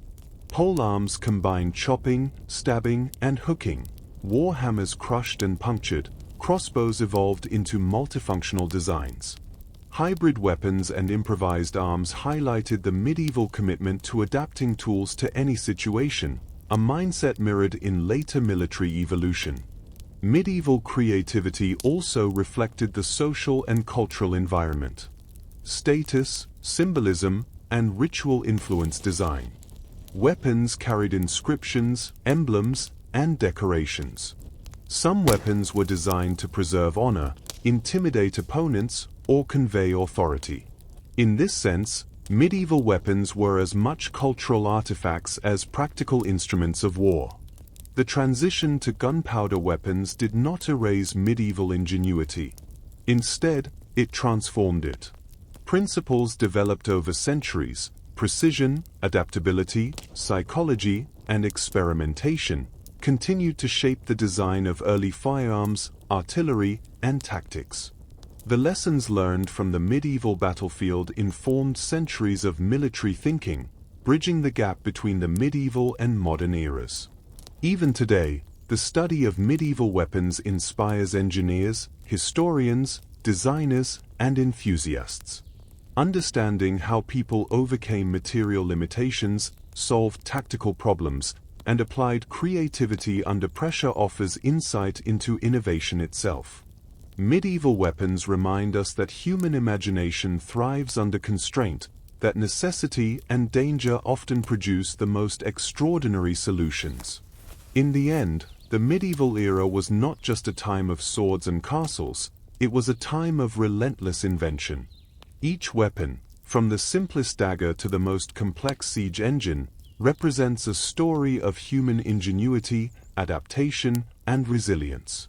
Polearms combined chopping, stabbing, and hooking. Warhammers crushed and punctured. Crossbows evolved into multifunctional designs. Hybrid weapons and improvised arms highlighted the medieval commitment to adapting tools to any situation, a mindset mirrored in later military evolution. Medieval creativity also reflected the social and cultural environment. Status, symbolism, and ritual influenced design. Weapons carried inscriptions, emblems, and decorations. Some weapons were designed to preserve honor, intimidate opponents, or convey authority. In this sense, medieval weapons were as much cultural artifacts as practical instruments of war. The transition to gunpowder weapons did not erase medieval ingenuity. Instead, it transformed it. Principles developed over centuries, precision, adaptability, psychology, and experimentation, continued to shape the design of early firearms, artillery, and tactics. The lessons learned from the medieval battlefield informed centuries of military thinking, bridging the gap between the medieval and modern eras. Even today, the study of medieval weapons inspires engineers, historians, designers, and enthusiasts. Understanding how people overcame material limitations, solved tactical problems, and applied creativity under pressure offers insight into innovation itself. Medieval weapons remind us that human imagination thrives under constraint, that necessity and danger often produce the most extraordinary solutions. In the end, the medieval era was not just a time of swords and castles, it was a time of relentless invention. Each weapon, from the simplest dagger to the most complex siege engine, represents a story of human ingenuity, adaptation, and resilience.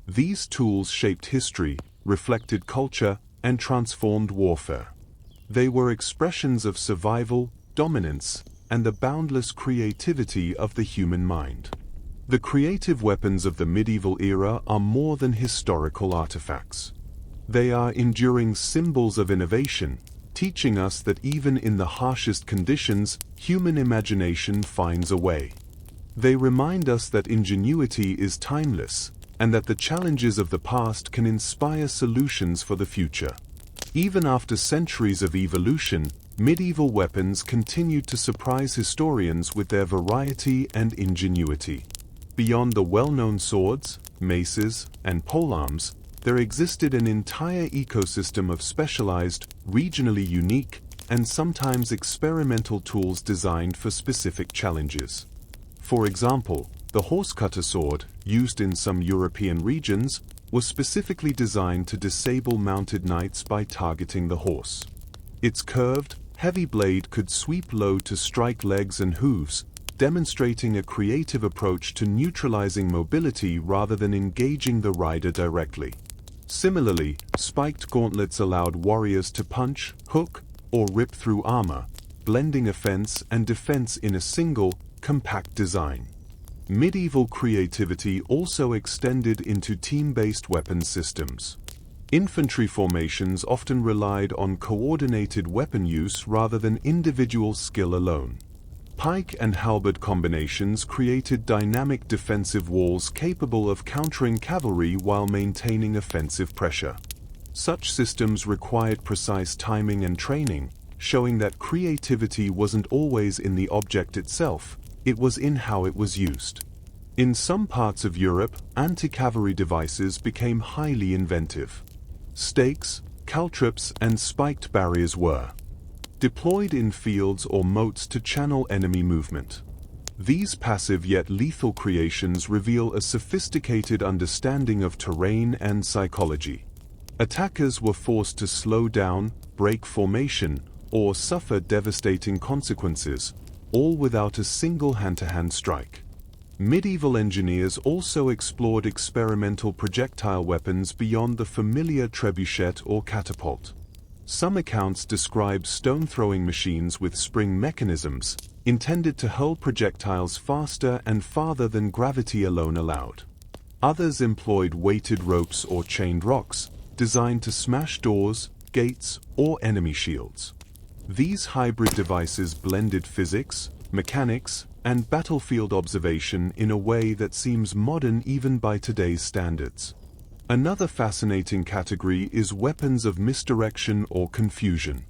These tools shaped history, reflected culture, and transformed warfare. They were expressions of survival, dominance, and the boundless creativity of the human mind. The creative weapons of the medieval era are more than historical artifacts. They are enduring symbols of innovation, teaching us that even in the harshest conditions, human imagination finds a way. They remind us that ingenuity is timeless, and that the challenges of the past can inspire solutions for the future. Even after centuries of evolution, medieval weapons continued to surprise historians with their variety and ingenuity. Beyond the well-known swords, maces, and polearms, there existed an entire ecosystem of specialized, regionally unique, and sometimes experimental tools designed for specific challenges. For example, the horse-cutter sword, used in some European regions, was specifically designed to disable mounted knights by targeting the horse. Its curved, heavy blade could sweep low to strike legs and hooves, demonstrating a creative approach to neutralizing mobility rather than engaging the rider directly. Similarly, spiked gauntlets allowed warriors to punch, hook, or rip through armor, blending offense and defense in a single, compact design. Medieval creativity also extended into team-based weapon systems. Infantry formations often relied on coordinated weapon use rather than individual skill alone. Pike and halberd combinations created dynamic defensive walls capable of countering cavalry while maintaining offensive pressure. Such systems required precise timing and training, showing that creativity wasn't always in the object itself, it was in how it was used. In some parts of Europe, anti-cavalry devices became highly inventive. Stakes, caltrops, and spiked barriers were deployed in fields or moats to channel enemy movement. These passive yet lethal creations reveal a sophisticated understanding of terrain and psychology. Attackers were forced to slow down, break formation, or suffer devastating consequences, all without a single hand-to-hand strike. Medieval engineers also explored experimental projectile weapons beyond the familiar trebuchet or catapult. Some accounts describe stone-throwing machines with spring mechanisms, intended to hurl projectiles faster and farther than gravity alone allowed. Others employed weighted ropes or chained rocks, designed to smash doors, gates, or enemy shields. These hybrid devices blended physics, mechanics, and battlefield observation in a way that seems modern even by today's standards. Another fascinating category is weapons of misdirection or confusion.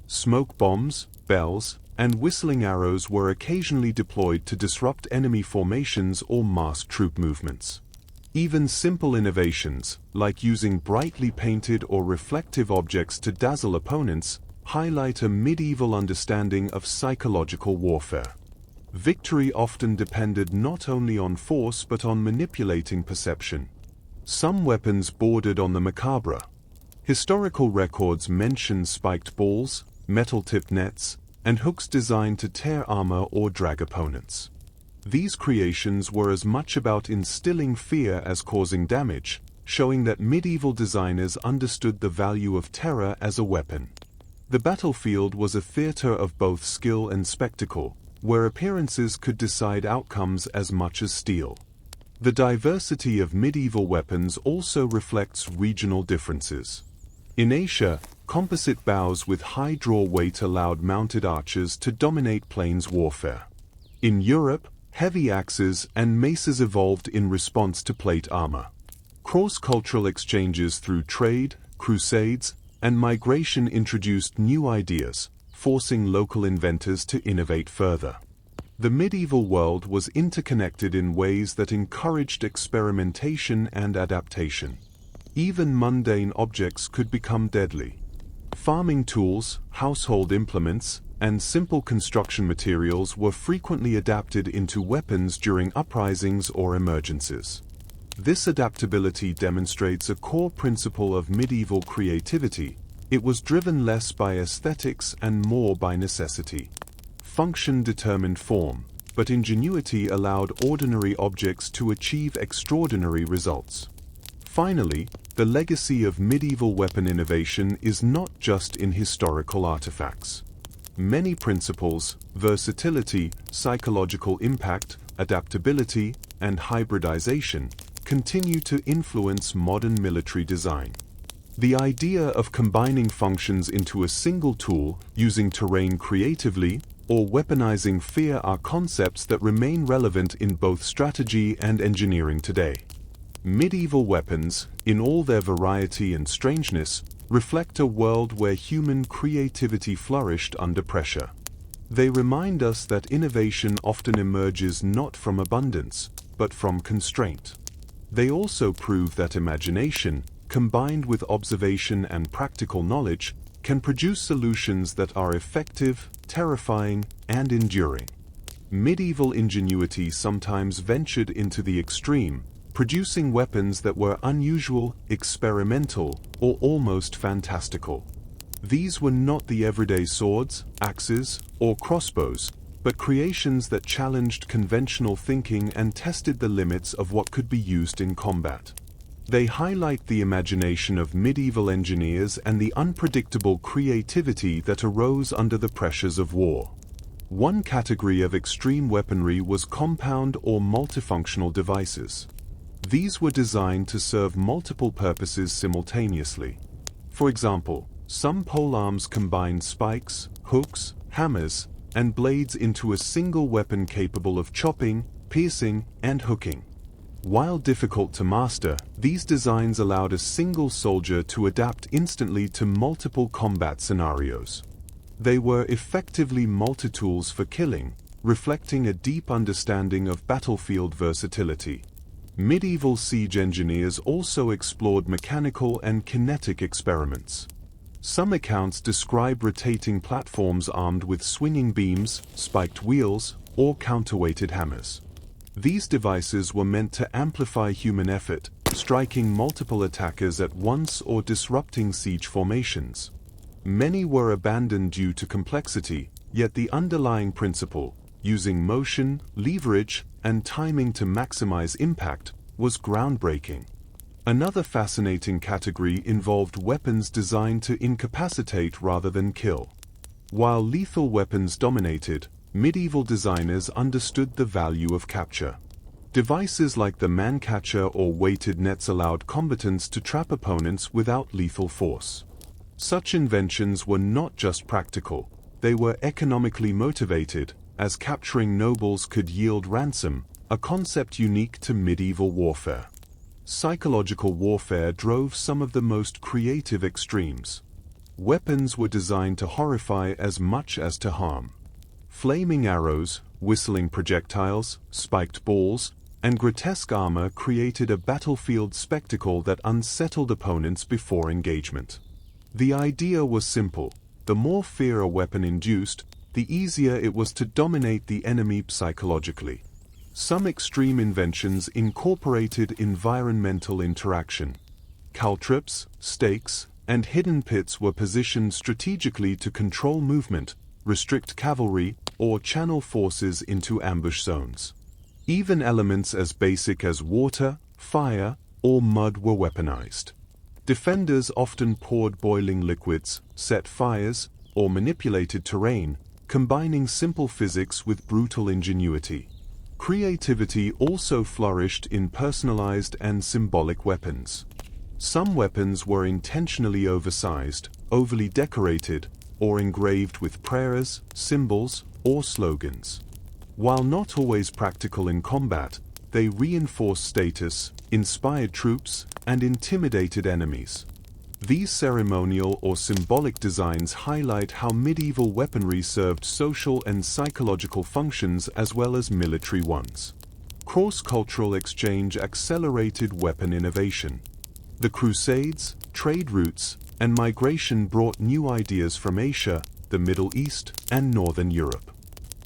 Smoke bombs, bells, and whistling arrows were occasionally deployed to disrupt enemy formations or masked troop movements. Even simple innovations, like using brightly painted or reflective objects to dazzle opponents, highlight a medieval understanding of psychological warfare. Victory often depended not only on force but on manipulating perception. Some weapons bordered on the macabre. Historical records mention spiked balls, metal-tipped nets, and hooks designed to tear armor or drag opponents. These creations were as much about instilling fear as causing damage, showing that medieval designers understood the value of terror as a weapon. The battlefield was a theater of both skill and spectacle, where appearances could decide outcomes as much as steel. The diversity of medieval weapons also reflects regional differences. In Asia, composite bows with high draw weight allowed mounted archers to dominate plains warfare. In Europe, heavy axes and maces evolved in response to plate armor. Cross-cultural exchanges through trade, crusades, and migration introduced new ideas, forcing local inventors to innovate further. The medieval world was interconnected in ways that encouraged experimentation and adaptation. Even mundane objects could become deadly. Farming tools, household implements, and simple construction materials were frequently adapted into weapons during uprisings or emergencies. This adaptability demonstrates a core principle of medieval creativity. It was driven less by aesthetics and more by necessity. Function determined form, but ingenuity allowed ordinary objects to achieve extraordinary results. Finally, the legacy of medieval weapon innovation is not just in historical artifacts. Many principles, versatility, psychological impact, adaptability, and hybridization, continue to influence modern military design. The idea of combining functions into a single tool, using terrain creatively, or weaponizing fear are concepts that remain relevant in both strategy and engineering today. Medieval weapons, in all their variety and strangeness, reflect a world where human creativity flourished under pressure. They remind us that innovation often emerges not from abundance, but from constraint. They also prove that imagination, combined with observation and practical knowledge, can produce solutions that are effective, terrifying, and enduring. Medieval ingenuity sometimes ventured into the extreme, producing weapons that were unusual, experimental, or almost fantastical. These were not the everyday swords, axes, or crossbows, but creations that challenged conventional thinking and tested the limits of what could be used in combat. They highlight the imagination of medieval engineers and the unpredictable creativity that arose under the pressures of war. One category of extreme weaponry was compound or multifunctional devices. These were designed to serve multiple purposes simultaneously. For example, some polearms combined spikes, hooks, hammers, and blades into a single weapon capable of chopping, piercing, and hooking. While difficult to master, these designs allowed a single soldier to adapt instantly to multiple combat scenarios. They were effectively multi-tools for killing, reflecting a deep understanding of battlefield versatility. Medieval siege engineers also explored mechanical and kinetic experiments. Some accounts describe rotating platforms armed with swinging beams, spiked wheels, or counterweighted hammers. These devices were meant to amplify human effort, striking multiple attackers at once or disrupting siege formations. Many were abandoned due to complexity, yet the underlying principle, using motion, leverage, and timing to maximize impact, was groundbreaking. Another fascinating category involved weapons designed to incapacitate rather than kill. While lethal weapons dominated, medieval designers understood the value of capture. Devices like the man-catcher or weighted nets allowed combatants to trap opponents without lethal force. Such inventions were not just practical, they were economically motivated, as capturing nobles could yield ransom, a concept unique to medieval warfare. Psychological warfare drove some of the most creative extremes. Weapons were designed to horrify as much as to harm. Flaming arrows, whistling projectiles, spiked balls, and grotesque armor created a battlefield spectacle that unsettled opponents before engagement. The idea was simple: the more fear a weapon induced, the easier it was to dominate the enemy psychologically. Some extreme inventions incorporated environmental interaction. Caltrips, stakes, and hidden pits were positioned strategically to control movement, restrict cavalry, or channel forces into ambush zones. Even elements as basic as water, fire, or mud were weaponized. Defenders often poured boiling liquids, set fires, or manipulated terrain, combining simple physics with brutal ingenuity. Creativity also flourished in personalized and symbolic weapons. Some weapons were intentionally oversized, overly decorated, or engraved with prayers, symbols, or slogans. While not always practical in combat, they reinforced status, inspired troops, and intimidated enemies. These ceremonial or symbolic designs highlight how medieval weaponry served social and psychological functions as well as military ones. Cross-cultural exchange accelerated weapon innovation. The Crusades, trade routes, and migration brought new ideas from Asia, the Middle East, and Northern Europe.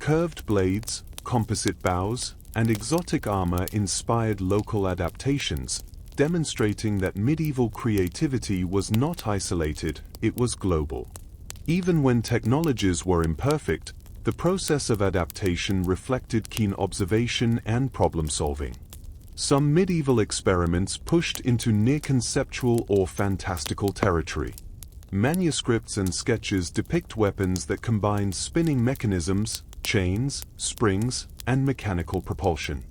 Curved blades, composite bows, and exotic armor inspired local adaptations, demonstrating that medieval creativity was not isolated, it was global. Even when technologies were imperfect, the process of adaptation reflected keen observation and problem-solving. Some medieval experiments pushed into near-conceptual or fantastical territory. Manuscripts and sketches depict weapons that combine spinning mechanisms, chains, springs, and mechanical propulsion.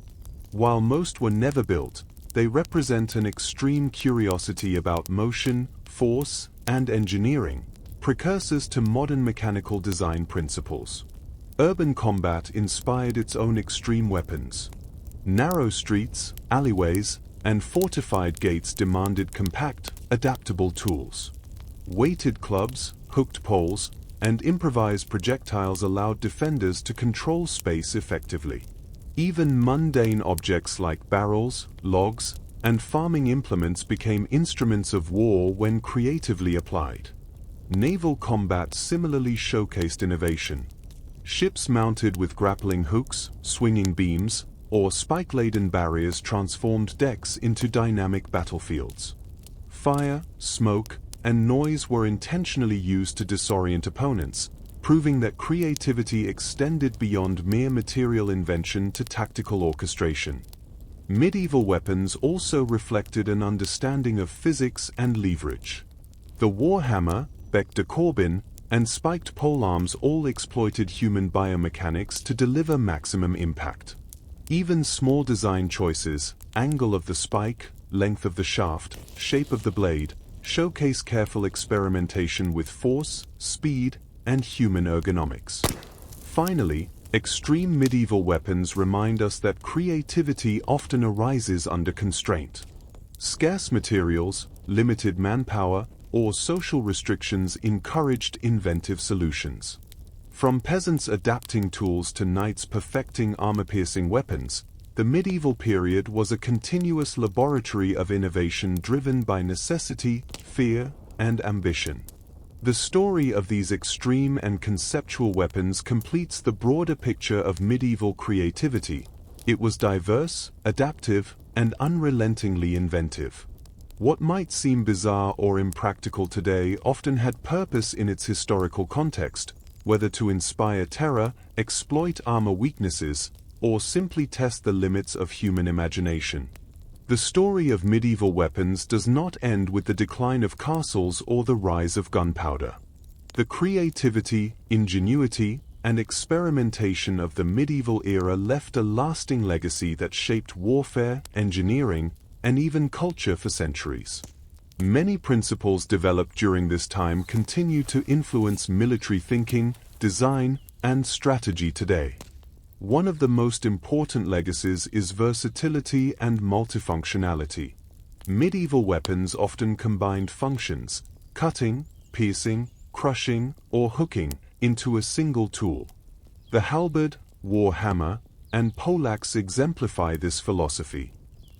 While most were never built, they represent an extreme curiosity about motion, force, and engineering, precursors to modern mechanical design principles. Urban combat inspired its own extreme weapons. Narrow streets, alleyways, and fortified gates demanded compact, adaptable tools. Weighted clubs, hooked poles, and improvised projectiles allowed defenders to control space effectively. Even mundane objects like barrels, logs, and farming implements became instruments of war when creatively applied. Naval combat similarly showcased innovation. Ships mounted with grappling hooks, swinging beams, or spike-laden barriers transformed decks into dynamic battlefields. Fire, smoke, and noise were intentionally used to disorient opponents, proving that creativity extended beyond mere material invention to tactical orchestration. Medieval weapons also reflected an understanding of physics and leverage. The warhammer, bec de Corbin, and spiked polearms all exploited human biomechanics to deliver maximum impact. Even small design choices, angle of the spike, length of the shaft, shape of the blade, showcase careful experimentation with force, speed, and human ergonomics. Finally, extreme medieval weapons remind us that creativity often arises under constraint. Scarce materials, limited manpower, or social restrictions encouraged inventive solutions. From peasants adapting tools to knights perfecting armor-piercing weapons, the medieval period was a continuous laboratory of innovation driven by necessity, fear, and ambition. The story of these extreme and conceptual weapons completes the broader picture of medieval creativity. It was diverse, adaptive, and unrelentingly inventive. What might seem bizarre or impractical today often had purpose in its historical context, whether to inspire terror, exploit armor weaknesses, or simply test the limits of human imagination. The story of medieval weapons does not end with the decline of castles or the rise of gunpowder. The creativity, ingenuity, and experimentation of the medieval era left a lasting legacy that shaped warfare, engineering, and even culture for centuries. Many principles developed during this time continue to influence military thinking, design, and strategy today. One of the most important legacies is versatility and multifunctionality. Medieval weapons often combined functions, cutting, piercing, crushing, or hooking, into a single tool. The halberd, war hammer, and poleaxe exemplify this philosophy.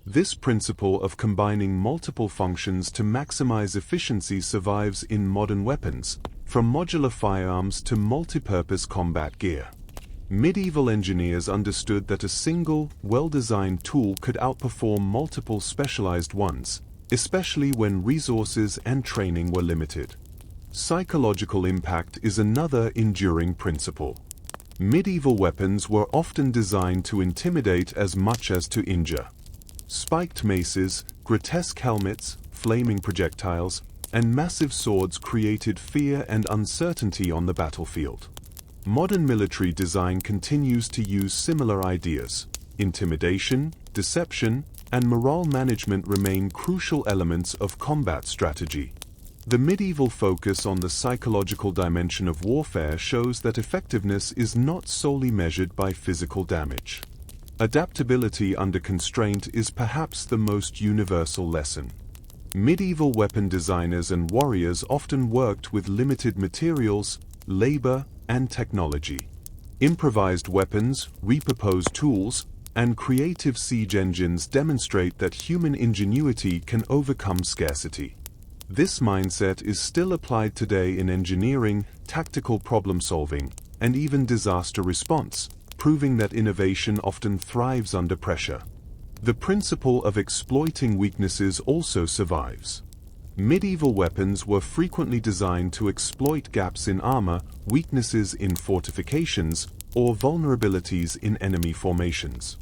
This principle of combining multiple functions to maximize efficiency survives in modern weapons, from modular firearms to multi-purpose combat gear. Medieval engineers understood that a single, well-designed tool could outperform multiple specialized ones, especially when resources and training were limited. Psychological impact is another enduring principle. Medieval weapons were often designed to intimidate as much as to injure. Spiked maces, grotesque helmets, flaming projectiles, and massive swords created fear and uncertainty on the battlefield. Modern military design continues to use similar ideas. Intimidation, deception, and morale management remain crucial elements of combat strategy. The medieval focus on the psychological dimension of warfare shows that effectiveness is not solely measured by physical damage. Adaptability under constraint is perhaps the most universal lesson. Medieval weapon designers and warriors often worked with limited materials, labor, and technology. Improvised weapons, repurposed tools, and creative siege engines demonstrate that human ingenuity can overcome scarcity. This mindset is still applied today in engineering, tactical problem-solving, and even disaster response, proving that innovation often thrives under pressure. The principle of exploiting weaknesses also survives. Medieval weapons were frequently designed to exploit gaps in armor, weaknesses in fortifications, or vulnerabilities in enemy formations.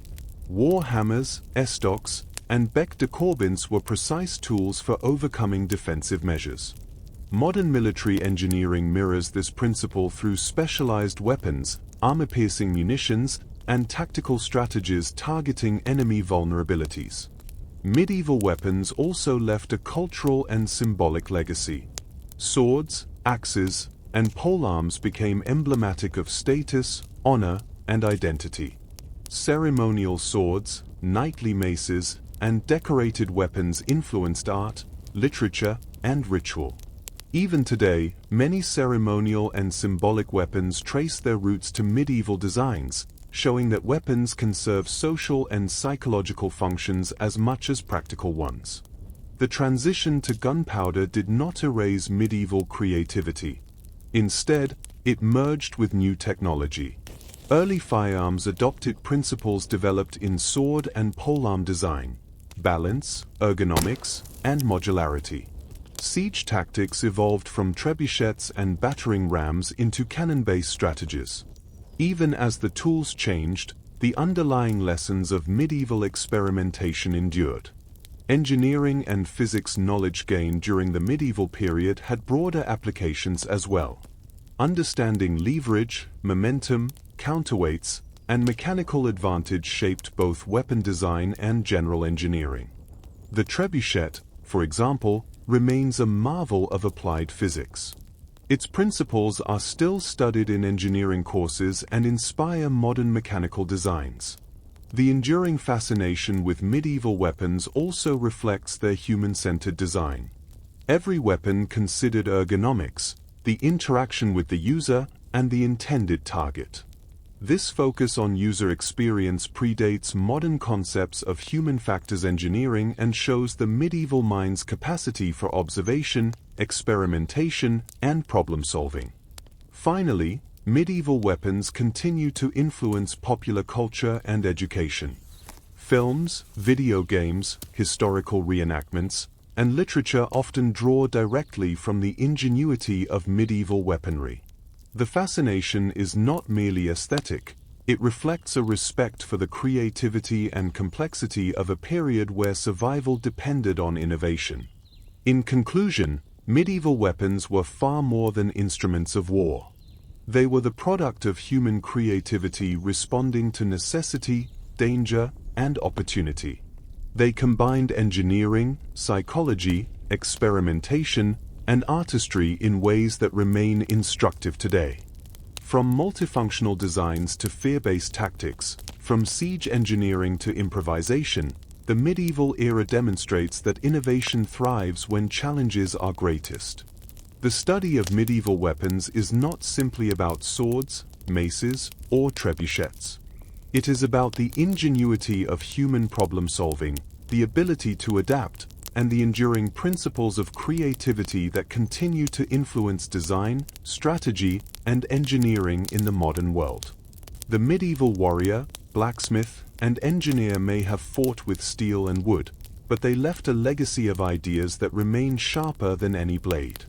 War hammers, estocks, and bec de corbins were precise tools for overcoming defensive measures. Modern military engineering mirrors this principle through specialized weapons, armor-piercing munitions, and tactical strategies targeting enemy vulnerabilities. Medieval weapons also left a cultural and symbolic legacy. Swords, axes, and polearms became emblematic of status, honor, and identity. Ceremonial swords, knightly maces, and decorated weapons influenced art, literature, and ritual. Even today, many ceremonial and symbolic weapons trace their roots to medieval designs, showing that weapons can serve social and psychological functions as much as practical ones. The transition to gunpowder did not erase medieval creativity. Instead, it merged with new technology. Early firearms adopted principles developed in sword and polearm design: balance, ergonomics, and modularity. Siege tactics evolved from trebuchets and battering rams into cannon-based strategies. Even as the tools changed, the underlying lessons of medieval experimentation endured. Engineering and physics knowledge gained during the medieval period had broader applications as well. Understanding leverage, momentum, counterweights, and mechanical advantage shaped both weapon design and general engineering. The trebuchet, for example, remains a marvel of applied physics. Its principles are still studied in engineering courses and inspire modern mechanical designs. The enduring fascination with medieval weapons also reflects their human-centered design. Every weapon considered ergonomics, the interaction with the user, and the intended target. This focus on user experience predates modern concepts of human factors engineering and shows the medieval mind's capacity for observation, experimentation, and problem-solving. Finally, medieval weapons continue to influence popular culture and education. Films, video games, historical reenactments, and literature often draw directly from the ingenuity of medieval weaponry. The fascination is not merely aesthetic, It reflects a respect for the creativity and complexity of a period where survival depended on innovation. In conclusion, medieval weapons were far more than instruments of war. They were the product of human creativity responding to necessity, danger, and opportunity. They combined engineering, psychology, experimentation, and artistry in ways that remain instructive today. From multifunctional designs to fear-based tactics, from siege engineering to improvisation, the medieval era demonstrates that innovation thrives when challenges are greatest. The study of medieval weapons is not simply about swords, maces, or trebuchets. It is about the ingenuity of human problem-solving, the ability to adapt, and the enduring principles of creativity that continue to influence design, strategy, and engineering in the modern world. The medieval warrior, blacksmith, and engineer may have fought with steel and wood, but they left a legacy of ideas that remain sharper than any blade.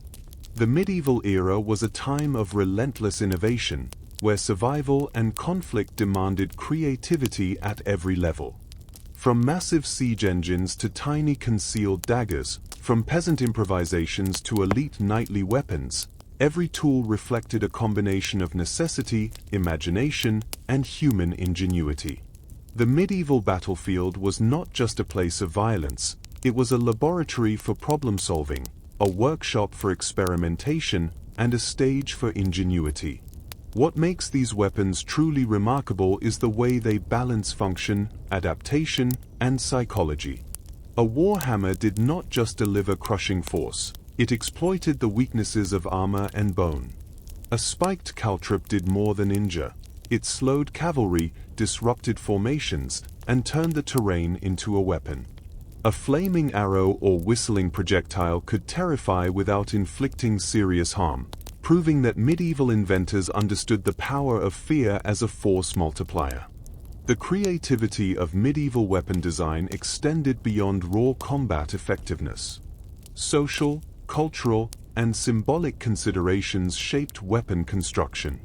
The medieval era was a time of relentless innovation, where survival and conflict demanded creativity at every level. From massive siege engines to tiny concealed daggers, from peasant improvisations to elite knightly weapons, every tool reflected a combination of necessity, imagination, and human ingenuity. The medieval battlefield was not just a place of violence, it was a laboratory for problem-solving, a workshop for experimentation, and a stage for ingenuity. What makes these weapons truly remarkable is the way they balance function, adaptation, and psychology. A warhammer did not just deliver crushing force, it exploited the weaknesses of armor and bone. A spiked caltrop did more than injure. It slowed cavalry, disrupted formations, and turned the terrain into a weapon. A flaming arrow or whistling projectile could terrify without inflicting serious harm, proving that medieval inventors understood the power of fear as a force multiplier. The creativity of medieval weapon design extended beyond raw combat effectiveness. Social, cultural, and symbolic considerations shaped weapon construction.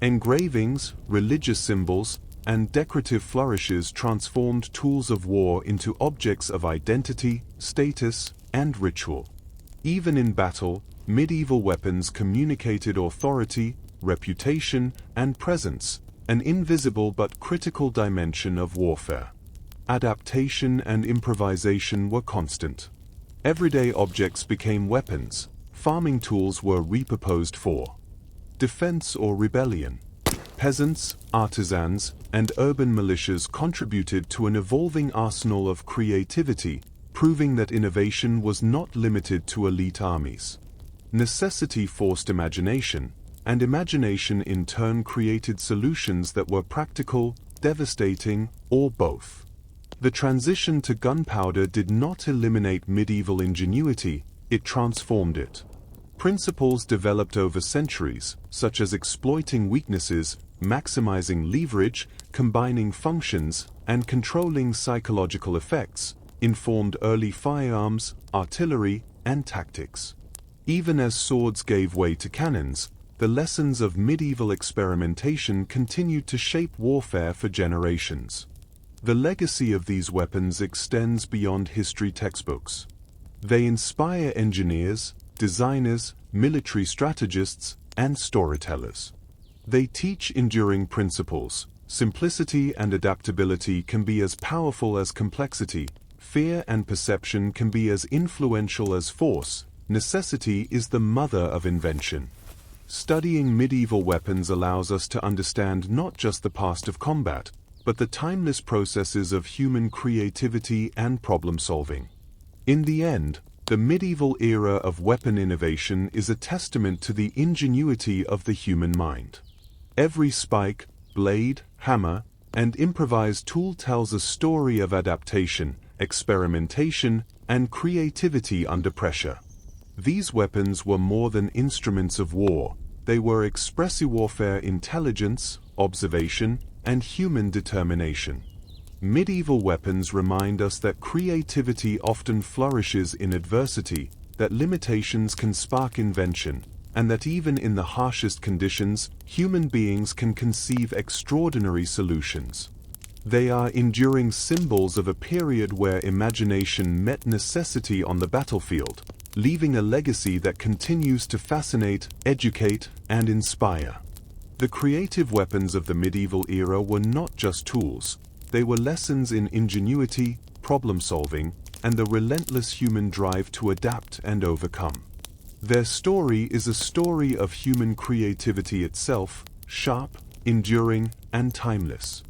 Engravings, religious symbols, and decorative flourishes transformed tools of war into objects of identity, status, and ritual. Even in battle, medieval weapons communicated authority, reputation, and presence, an invisible but critical dimension of warfare. Adaptation and improvisation were constant. Everyday objects became weapons, farming tools were repurposed for defense or rebellion. Peasants, artisans, and urban militias contributed to an evolving arsenal of creativity, proving that innovation was not limited to elite armies. Necessity forced imagination, and imagination in turn created solutions that were practical, devastating, or both. The transition to gunpowder did not eliminate medieval ingenuity, it transformed it. Principles developed over centuries, such as exploiting weaknesses, maximizing leverage, combining functions, and controlling psychological effects, informed early firearms, artillery, and tactics. Even as swords gave way to cannons, the lessons of medieval experimentation continued to shape warfare for generations. The legacy of these weapons extends beyond history textbooks. They inspire engineers, designers, military strategists, and storytellers. They teach enduring principles. Simplicity and adaptability can be as powerful as complexity. Fear and perception can be as influential as force. Necessity is the mother of invention. Studying medieval weapons allows us to understand not just the past of combat, but the timeless processes of human creativity and problem-solving. In the end, the medieval era of weapon innovation is a testament to the ingenuity of the human mind. Every spike, blade, hammer, and improvised tool tells a story of adaptation, experimentation, and creativity under pressure. These weapons were more than instruments of war, they were expressive warfare intelligence, observation, and human determination. Medieval weapons remind us that creativity often flourishes in adversity, that limitations can spark invention, and that even in the harshest conditions, human beings can conceive extraordinary solutions. They are enduring symbols of a period where imagination met necessity on the battlefield, leaving a legacy that continues to fascinate, educate, and inspire. The creative weapons of the medieval era were not just tools, they were lessons in ingenuity, problem-solving, and the relentless human drive to adapt and overcome. Their story is a story of human creativity itself, sharp, enduring, and timeless.